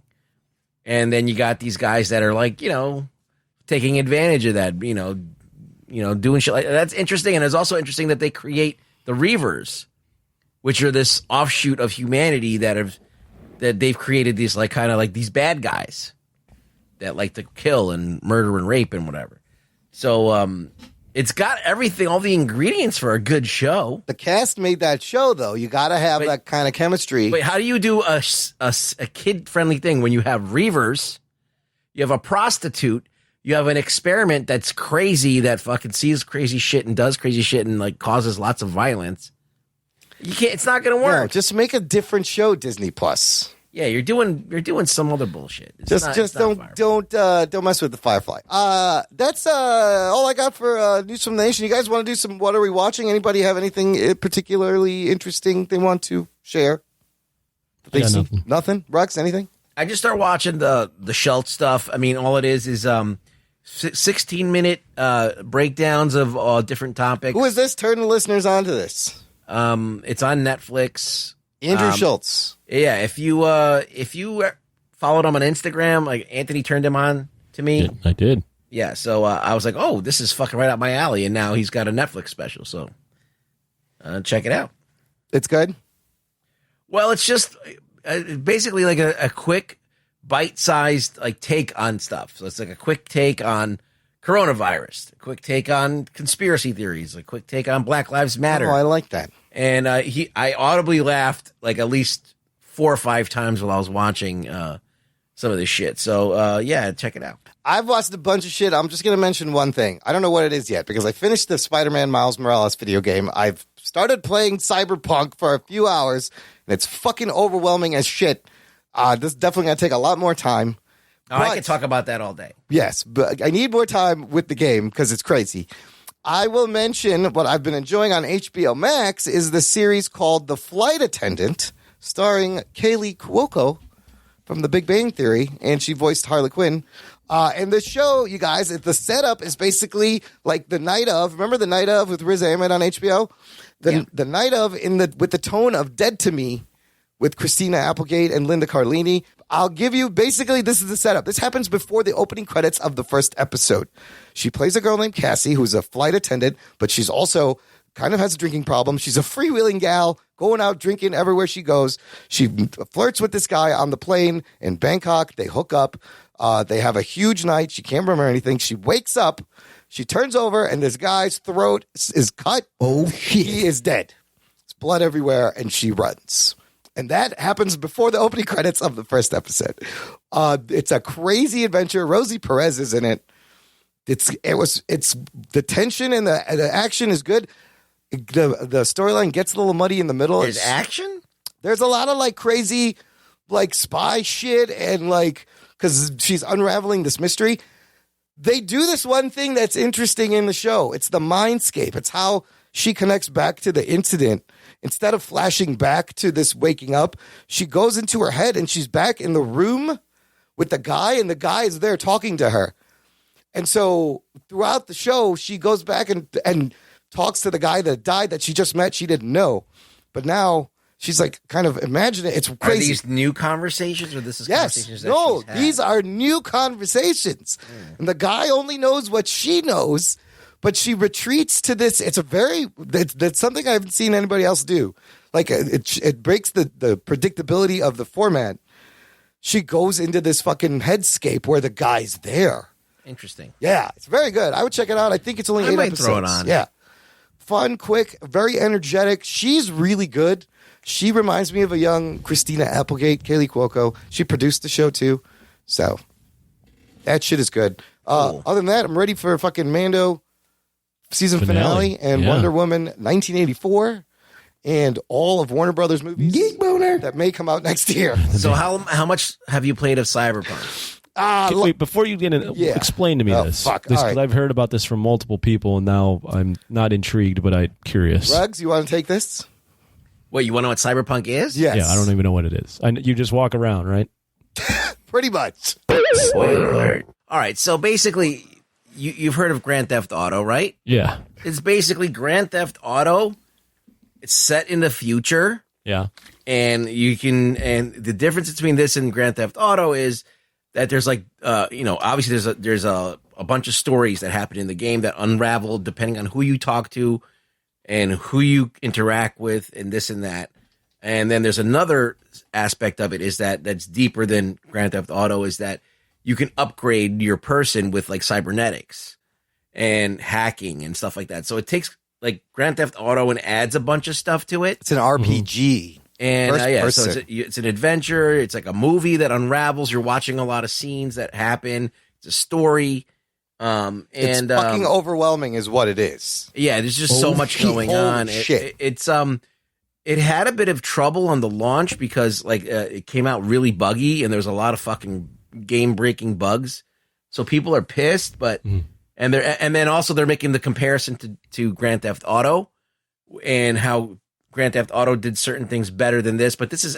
And then you got these guys that are taking advantage of that, doing shit like that. That's interesting. And it's also interesting that they create the Reavers, which are this offshoot of humanity that they've created these these bad guys that like to kill and murder and rape and whatever. So it's got everything, all the ingredients for a good show. The cast made that show, though. You got to have that kind of chemistry. Wait, how do you do a kid-friendly thing when you have Reavers, you have a prostitute, you have an experiment that's crazy that fucking sees crazy shit and does crazy shit and like causes lots of violence. You can't. It's not going to work. No, just make a different show, Disney Plus. Yeah, you're doing some other bullshit. Just don't mess with the Firefly. That's all I got for News from the Nation. You guys want to do some What Are We Watching? Anybody have anything particularly interesting they want to share? Nothing? Rux, anything? I just started watching the Schultz stuff. I mean, all it is 16-minute breakdowns of different topics. Who is this? Turn the listeners on to this. It's on Netflix. Andrew Schultz. Yeah, if you followed him on Instagram, like Anthony turned him on to me. I did. Yeah, so I was like, oh, this is fucking right up my alley, and now he's got a Netflix special, so check it out. It's good? Well, it's just basically like a quick, bite-sized like take on stuff. So it's like a quick take on coronavirus, a quick take on conspiracy theories, a quick take on Black Lives Matter. Oh, I like that. And I audibly laughed like at least 4 or 5 times while I was watching some of this shit. So, yeah, check it out. I've watched a bunch of shit. I'm just going to mention one thing. I don't know what it is yet because I finished the Spider-Man Miles Morales video game. I've started playing CyberPunk for a few hours, and it's fucking overwhelming as shit. This is definitely going to take a lot more time. Oh, I can talk about that all day. Yes, but I need more time with the game because it's crazy. I will mention what I've been enjoying on HBO Max is the series called The Flight Attendant, starring Kaylee Cuoco from The Big Bang Theory, and she voiced Harley Quinn. And the show, you guys, the setup is basically like The Night Of. Remember The Night Of with Riz Ahmed on HBO? The Night Of with the tone of Dead to Me with Christina Applegate and Linda Carlini. I'll give you, basically, this is the setup. This happens before the opening credits of the first episode. She plays a girl named Cassie, who's a flight attendant, but she's also kind of has a drinking problem. She's a freewheeling gal, going out drinking everywhere she goes. She flirts with this guy on the plane in Bangkok. They hook up. They have a huge night. She can't remember anything. She wakes up. She turns over, and this guy's throat is cut. Oh, he is dead. There's blood everywhere, and she runs. And that happens before the opening credits of the first episode. It's a crazy adventure. Rosie Perez is in it. It's the tension and the action is good. The storyline gets a little muddy in the middle. There's action? There's a lot of like crazy like spy shit and like because she's unraveling this mystery. They do this one thing that's interesting in the show. It's the mindscape. It's how she connects back to the incident. Instead of flashing back to this waking up, she goes into her head and she's back in the room with the guy, and the guy is there talking to her. And so throughout the show, she goes back and talks to the guy that died that she just met. She didn't know. But now she's like kind of imagining it. It's crazy. Are these new conversations or this is conversations that no, she's had? these are new conversations. And the guy only knows what she knows. But she retreats to this. It's that's something I haven't seen anybody else do. Like it breaks the predictability of the format. She goes into this fucking headscape where the guy's there. Interesting. Yeah, it's very good. I would check it out. I think it's only 8 episodes. Throw it on. Yeah. Fun, quick, very energetic. She's really good. She reminds me of a young Christina Applegate, Kaylee Cuoco. She produced the show too. So that shit is good. Other than that, I'm ready for fucking Mando season finale and Wonder Woman 1984 and all of Warner Brothers movies that may come out next year. So how much have you played of CyberPunk? Wait, before you get in, explain to me this. Because I've heard about this from multiple people, and now I'm not intrigued, but I'm curious. Rugs, you want to take this? Wait, you want to know what CyberPunk is? Yes. Yeah, I don't even know what it is. You just walk around, right? Pretty much. Spoiler alert. All right, so basically, you've heard of Grand Theft Auto, right? Yeah. It's basically Grand Theft Auto. It's set in the future. Yeah. And the difference between this and Grand Theft Auto is that there's like, obviously there's a bunch of stories that happen in the game that unravel depending on who you talk to and who you interact with and this and that. And then there's another aspect of it is that's deeper than Grand Theft Auto is that you can upgrade your person with like cybernetics and hacking and stuff like that. So it takes like Grand Theft Auto and adds a bunch of stuff to it. It's an RPG. And so it's an adventure. It's like a movie that unravels. You're watching a lot of scenes that happen. It's a story. It's fucking overwhelming, is what it is. Yeah, there's just so much going on. Shit. It had a bit of trouble on the launch because it came out really buggy and there was a lot of fucking game breaking bugs. So people are pissed, but and then also they're making the comparison to Grand Theft Auto and how Grand Theft Auto did certain things better than this. But this is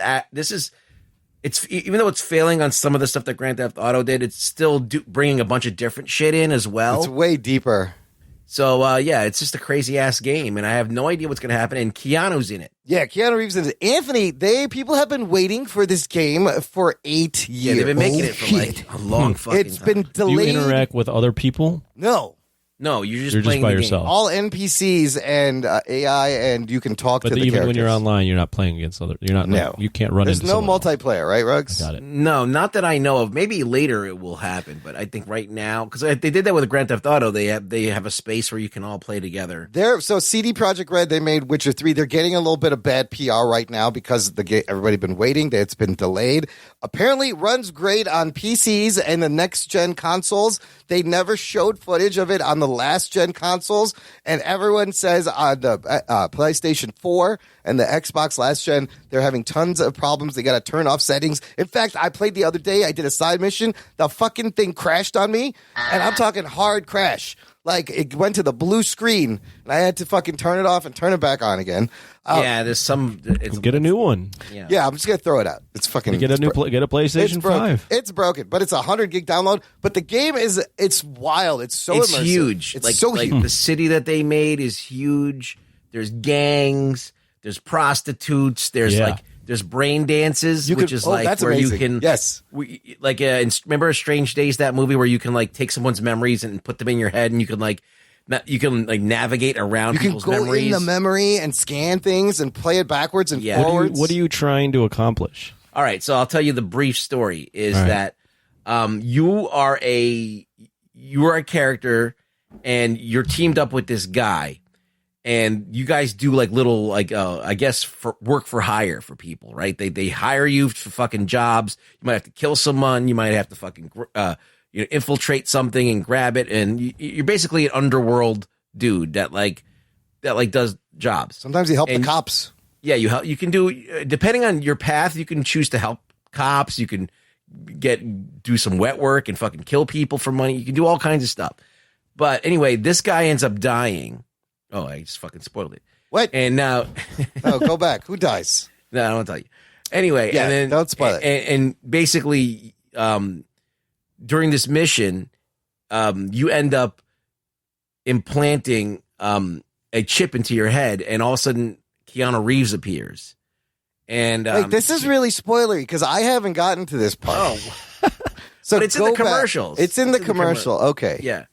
it's even though it's failing on some of the stuff that Grand Theft Auto did, it's still bringing a bunch of different shit in as well. It's way deeper. So, it's just a crazy-ass game, and I have no idea what's going to happen, and Keanu's in it. Yeah, Keanu Reeves is Anthony, people have been waiting for this game for 8 years. Yeah, they've been making it for, a long fucking It's been Do delayed. you interact with other people? No, you're You're playing just by the game. yourself. All NPCs and AI, and you can talk But to the even characters. when you're online, you're not playing against other. You're not. No. You can't run There's into no someone else. multiplayer, right, Ruggs? Got it. No, not that I know of. Maybe later it will happen, but I think right now, because they did that with Grand Theft Auto, they have a space where you can all play together. So CD Projekt Red, they made Witcher 3. They're getting a little bit of bad PR right now because everybody been waiting. It's been delayed. Apparently, it runs great on PCs and the next-gen consoles. They never showed footage of it on the last-gen consoles, and everyone says on the PlayStation 4 and the Xbox last gen, they're having tons of problems. They got to turn off settings. In fact, I played the other day. I did a side mission. The fucking thing crashed on me, and I'm talking hard crash. Like, it went to the blue screen, and I had to fucking turn it off and turn it back on again. There's some... Get a new one. Yeah, I'm just going to throw it out. It's fucking... Get a PlayStation 5. It's broken, but it's a 100 gig download. But the game it's wild. It's so It's immersive. huge. It's so huge. The city that they made is huge. There's gangs. There's prostitutes. There's there's brain dances, which is where amazing. you can remember Strange Days, that movie where you can take someone's memories and put them in your head, and you can navigate around people's memories. You can go in the memory and scan things and play it backwards and forwards. What are you trying to accomplish? All right, so I'll tell you the brief story is that you are a character and you're teamed up with this guy. And you guys do little I guess for work for hire for people, right? They hire you for fucking jobs. You might have to kill someone. You might have to fucking infiltrate something and grab it. And you're basically an underworld dude that does jobs. Sometimes you help the cops. Yeah, you can do, depending on your path, you can choose to help cops. You can do some wet work and fucking kill people for money. You can do all kinds of stuff. But anyway, this guy ends up dying. Oh, I just fucking spoiled it. What? And now... No, go back. Who dies? No, I won't tell you. Anyway, yeah, and then... Don't spoil it. And basically, during this mission, you end up implanting a chip into your head, and all of a sudden, Keanu Reeves appears. And this is really spoilery, because I haven't gotten to this part. Oh. So but it's in the commercials. It's in the commercial. Okay. Yeah.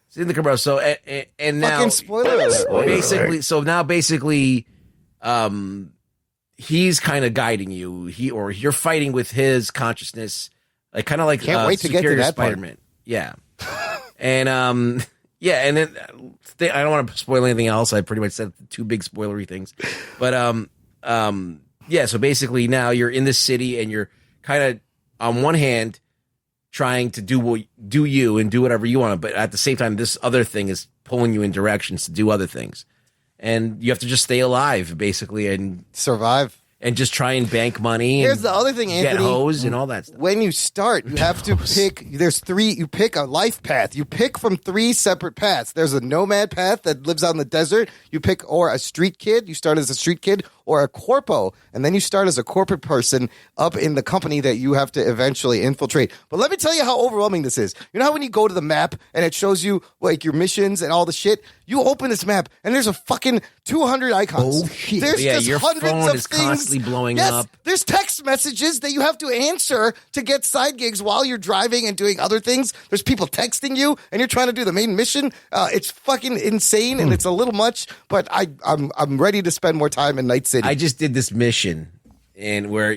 It's in the commercial. So, and now... Fucking spoilers. Basically, he's kind of guiding you. You're fighting with his consciousness, kind of like Can't wait to get to that Spider-Man. Yeah. And and then I don't want to spoil anything else. I pretty much said two big spoilery things. But so basically now you're in this city and you're kind of on one hand trying to do you and do whatever you want, but at the same time, this other thing is pulling you in directions to do other things, and you have to just stay alive, basically, and survive, and just try and bank money. Here's the other thing, Anthony. Get hose and all that stuff. When you start, you have to pick. There's three. You pick a life path. You pick from three separate paths. There's a nomad path that lives out in the desert. You pick or a street kid. You start as a street kid, or a corpo, and then you start as a corporate person up in the company that you have to eventually infiltrate. But let me tell you how overwhelming this is. You know how when you go to the map and it shows you your missions and all the shit? You open this map and there's a fucking 200 icons. Oh, shit. There's just your hundreds phone of is things. constantly blowing Yes, up. there's text messages that you have to answer to get side gigs while you're driving and doing other things. There's people texting you and you're trying to do the main mission. It's fucking insane and it's a little much, but I'm ready to spend more time in Night City. I just did this mission and where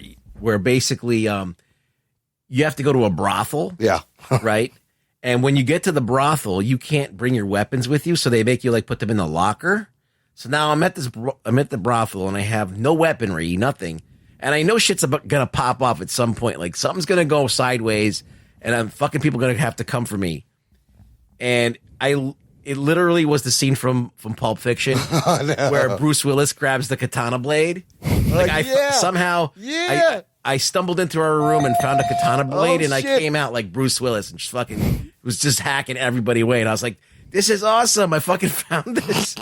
basically you have to go to a brothel. Yeah. Right? And when you get to the brothel, you can't bring your weapons with you, so they make you put them in the locker. So now I'm at the brothel and I have no weaponry, nothing. And I know shit's gonna pop off at some point. Something's gonna go sideways and fucking people gonna have to come for me. and it literally was the scene from Pulp Fiction where Bruce Willis grabs the katana blade. Like somehow I stumbled into our room and found a katana blade, and I came out like Bruce Willis and just fucking was just hacking everybody away. And I was like, "This is awesome! I fucking found this."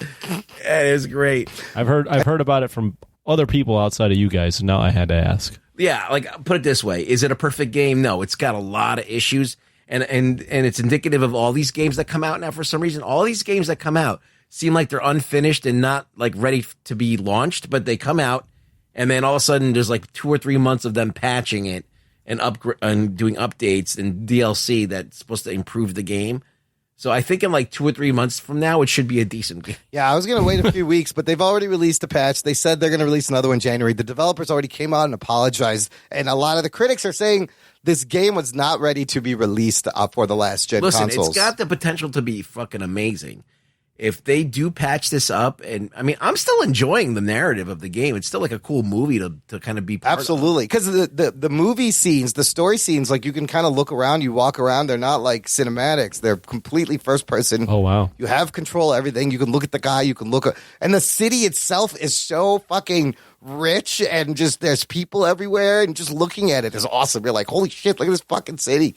And it was great. I've heard about it from other people outside of you guys, so now I had to ask. Yeah, like put it this way: is it a perfect game? No, it's got a lot of issues. And it's indicative of all these games that come out now. For some reason, all these games that come out seem like they're unfinished and not like ready to be launched, but they come out, and then all of a sudden there's like 2 or 3 months of them patching it and doing updates and DLC that's supposed to improve the game. So I think in like 2 or 3 months from now, it should be a decent game. Yeah, I was going to wait a few weeks, but they've already released a patch. They said they're going to release another one in January. The developers already came out and apologized, and a lot of the critics are saying this game was not ready to be released for the last gen consoles. It's got the potential to be fucking amazing. If they do patch this up, and I mean, I'm still enjoying the narrative of the game. It's still like a cool movie to kind of be part Absolutely. Because the movie scenes, the story scenes, like you can kind of look around, you walk around, they're not like cinematics. They're completely first person. Oh, wow. You have control of everything. You can look at the guy, you can look at, and the city itself is so fucking rich, and just there's people everywhere, and just looking at it is awesome. You're like, holy shit, look at this fucking city.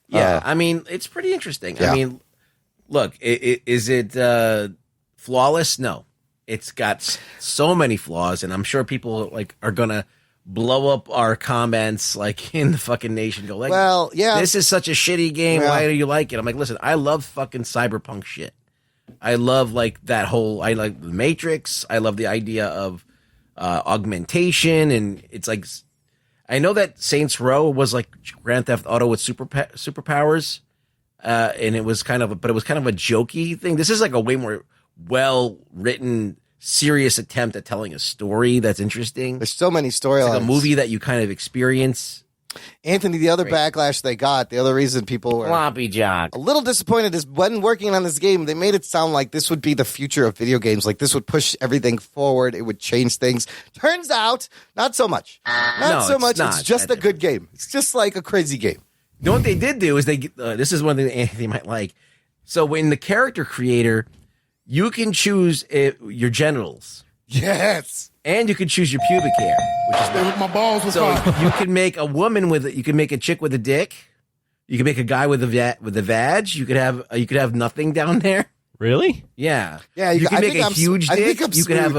Yeah, I mean, it's pretty interesting. Yeah. I mean, look, is it flawless? No, it's got so many flaws, and I'm sure people like are gonna blow up our comments like in the fucking nation. Go like, well, yeah, this is such a shitty game. Yeah. Why do you like it? I'm like, listen, I love fucking cyberpunk shit. I love like that whole. I like the Matrix. I love the idea of augmentation, and it's like, I know that Saints Row was like Grand Theft Auto with superpowers. And it was kind of a jokey thing. This is like a way more well-written, serious attempt at telling a story that's interesting. There's so many storylines. It's like a movie that you kind of experience. Anthony, the other backlash they got, the other reason people were Floppy jock. a little disappointed is when working on this game, they made it sound like this would be the future of video games. Like this would push everything forward. It would change things. Turns out, not so much. Not so much. It's just a good game. It's just like a crazy game. You know what they did do is this is one thing that Anthony might like. So when the character creator, you can choose your genitals. Yes. And you can choose your pubic hair, which is my balls was so fine. you can make a woman with it. You can make a chick with a dick. You can make a guy with a vag. You could have nothing down there. Really? Yeah. Yeah. You can I make think a I'm- huge I dick. think I'm You could have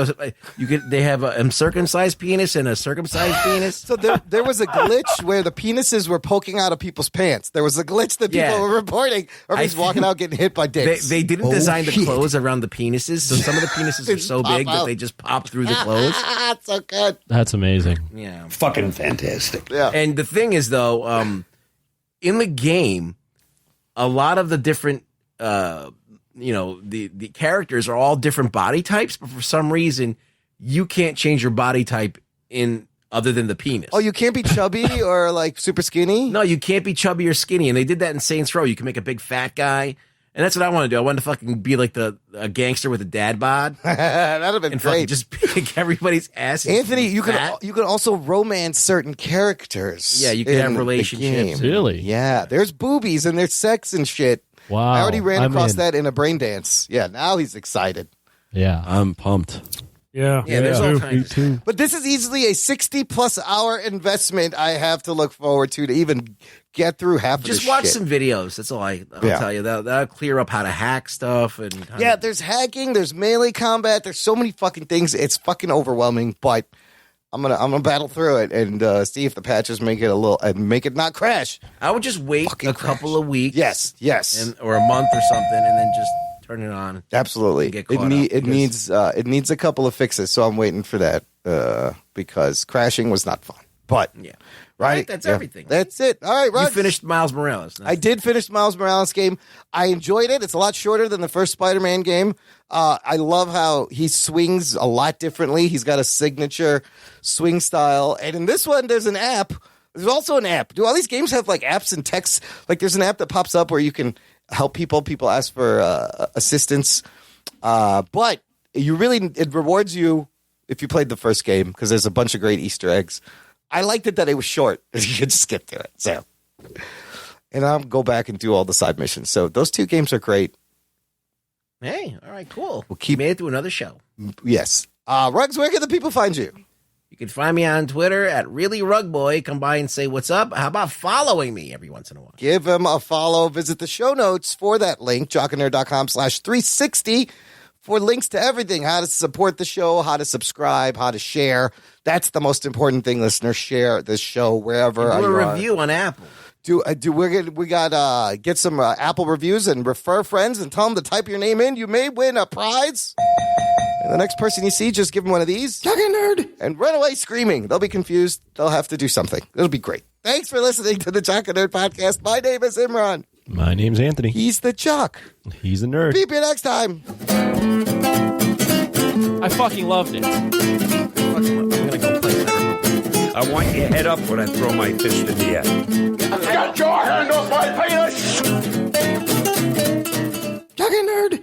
smooth. they have a uncircumcised penis and a circumcised penis. So there was a glitch where the penises were poking out of people's pants. There was a glitch that people were reporting. Everybody's walking out getting hit by dicks. They didn't design the clothes around the penises, so some of the penises are so pop big that out. they just pop through the clothes. That's so good. That's amazing. Yeah. Fucking fantastic. Yeah. And the thing is, though, in the game, a lot of the different, the characters are all different body types, but for some reason, you can't change your body type in other than the penis. Oh, you can't be chubby or like super skinny? No, you can't be chubby or skinny. And they did that in Saints Row. You can make a big fat guy. And that's what I want to do. I want to fucking be like a gangster with a dad bod. That'd have been and great. fucking just pick everybody's ass. Anthony, you can also romance certain characters. Yeah, you can have in the relationships. game. Really? Yeah, there's boobies and there's sex and shit. Wow. I already ran I'm across in. that in a brain dance. Yeah, now he's excited. Yeah. I'm pumped. Yeah. Yeah, there's all kinds of But this is easily a 60-plus hour investment I have to look forward to even get through half of Just this watch shit. some videos. That's all I'll Yeah. tell you. That'll clear up how to hack stuff. And how Yeah, to- there's hacking, there's melee combat, there's so many fucking things. It's fucking overwhelming, but I'm gonna battle through it and see if the patches make it not crash. I would just wait a couple of weeks. Yes. Or a month or something, and then just turn it on. Absolutely. And get It caught up, needs a couple of fixes, so I'm waiting for that because crashing was not fun. But yeah. right, That's yeah. everything. That's it. All right, You Rod. finished Miles Morales. I did finish Miles Morales game. I enjoyed it. It's a lot shorter than the first Spider-Man game. I love how he swings a lot differently. He's got a signature swing style. And in this one, there's an app. There's also an app. Do all these games have like apps and texts? Like there's an app that pops up where you can help people. People ask for assistance. But it rewards you if you played the first game because there's a bunch of great Easter eggs. I liked it that it was short. You could skip to it. So, and I'll go back and do all the side missions. So those 2 games are great. Hey, all right, cool. We'll keep made it through another show. Yes. Rugs, where can the people find you? You can find me on Twitter at ReallyRugBoy. Come by and say what's up. How about following me every once in a while? Give him a follow. Visit the show notes for that link, jockandnerd.com/360, for links to everything, how to support the show, how to subscribe, how to share. That's the most important thing, listeners. Share this show wherever Do you a are. review on Apple. We got get some Apple reviews and refer friends and tell them to type your name in. You may win a prize. And the next person you see, just give them one of these. Jock and Nerd. And run away screaming. They'll be confused. They'll have to do something. It'll be great. Thanks for listening to the Jock and Nerd podcast. My name is Imran. My name's Anthony. He's the Jock. He's the nerd. Beep you next time. I fucking loved it. I'm gonna go play CyberPunk. I want your head up when I throw my fist in the air. Get your hand off my penis! Jock and Nerd.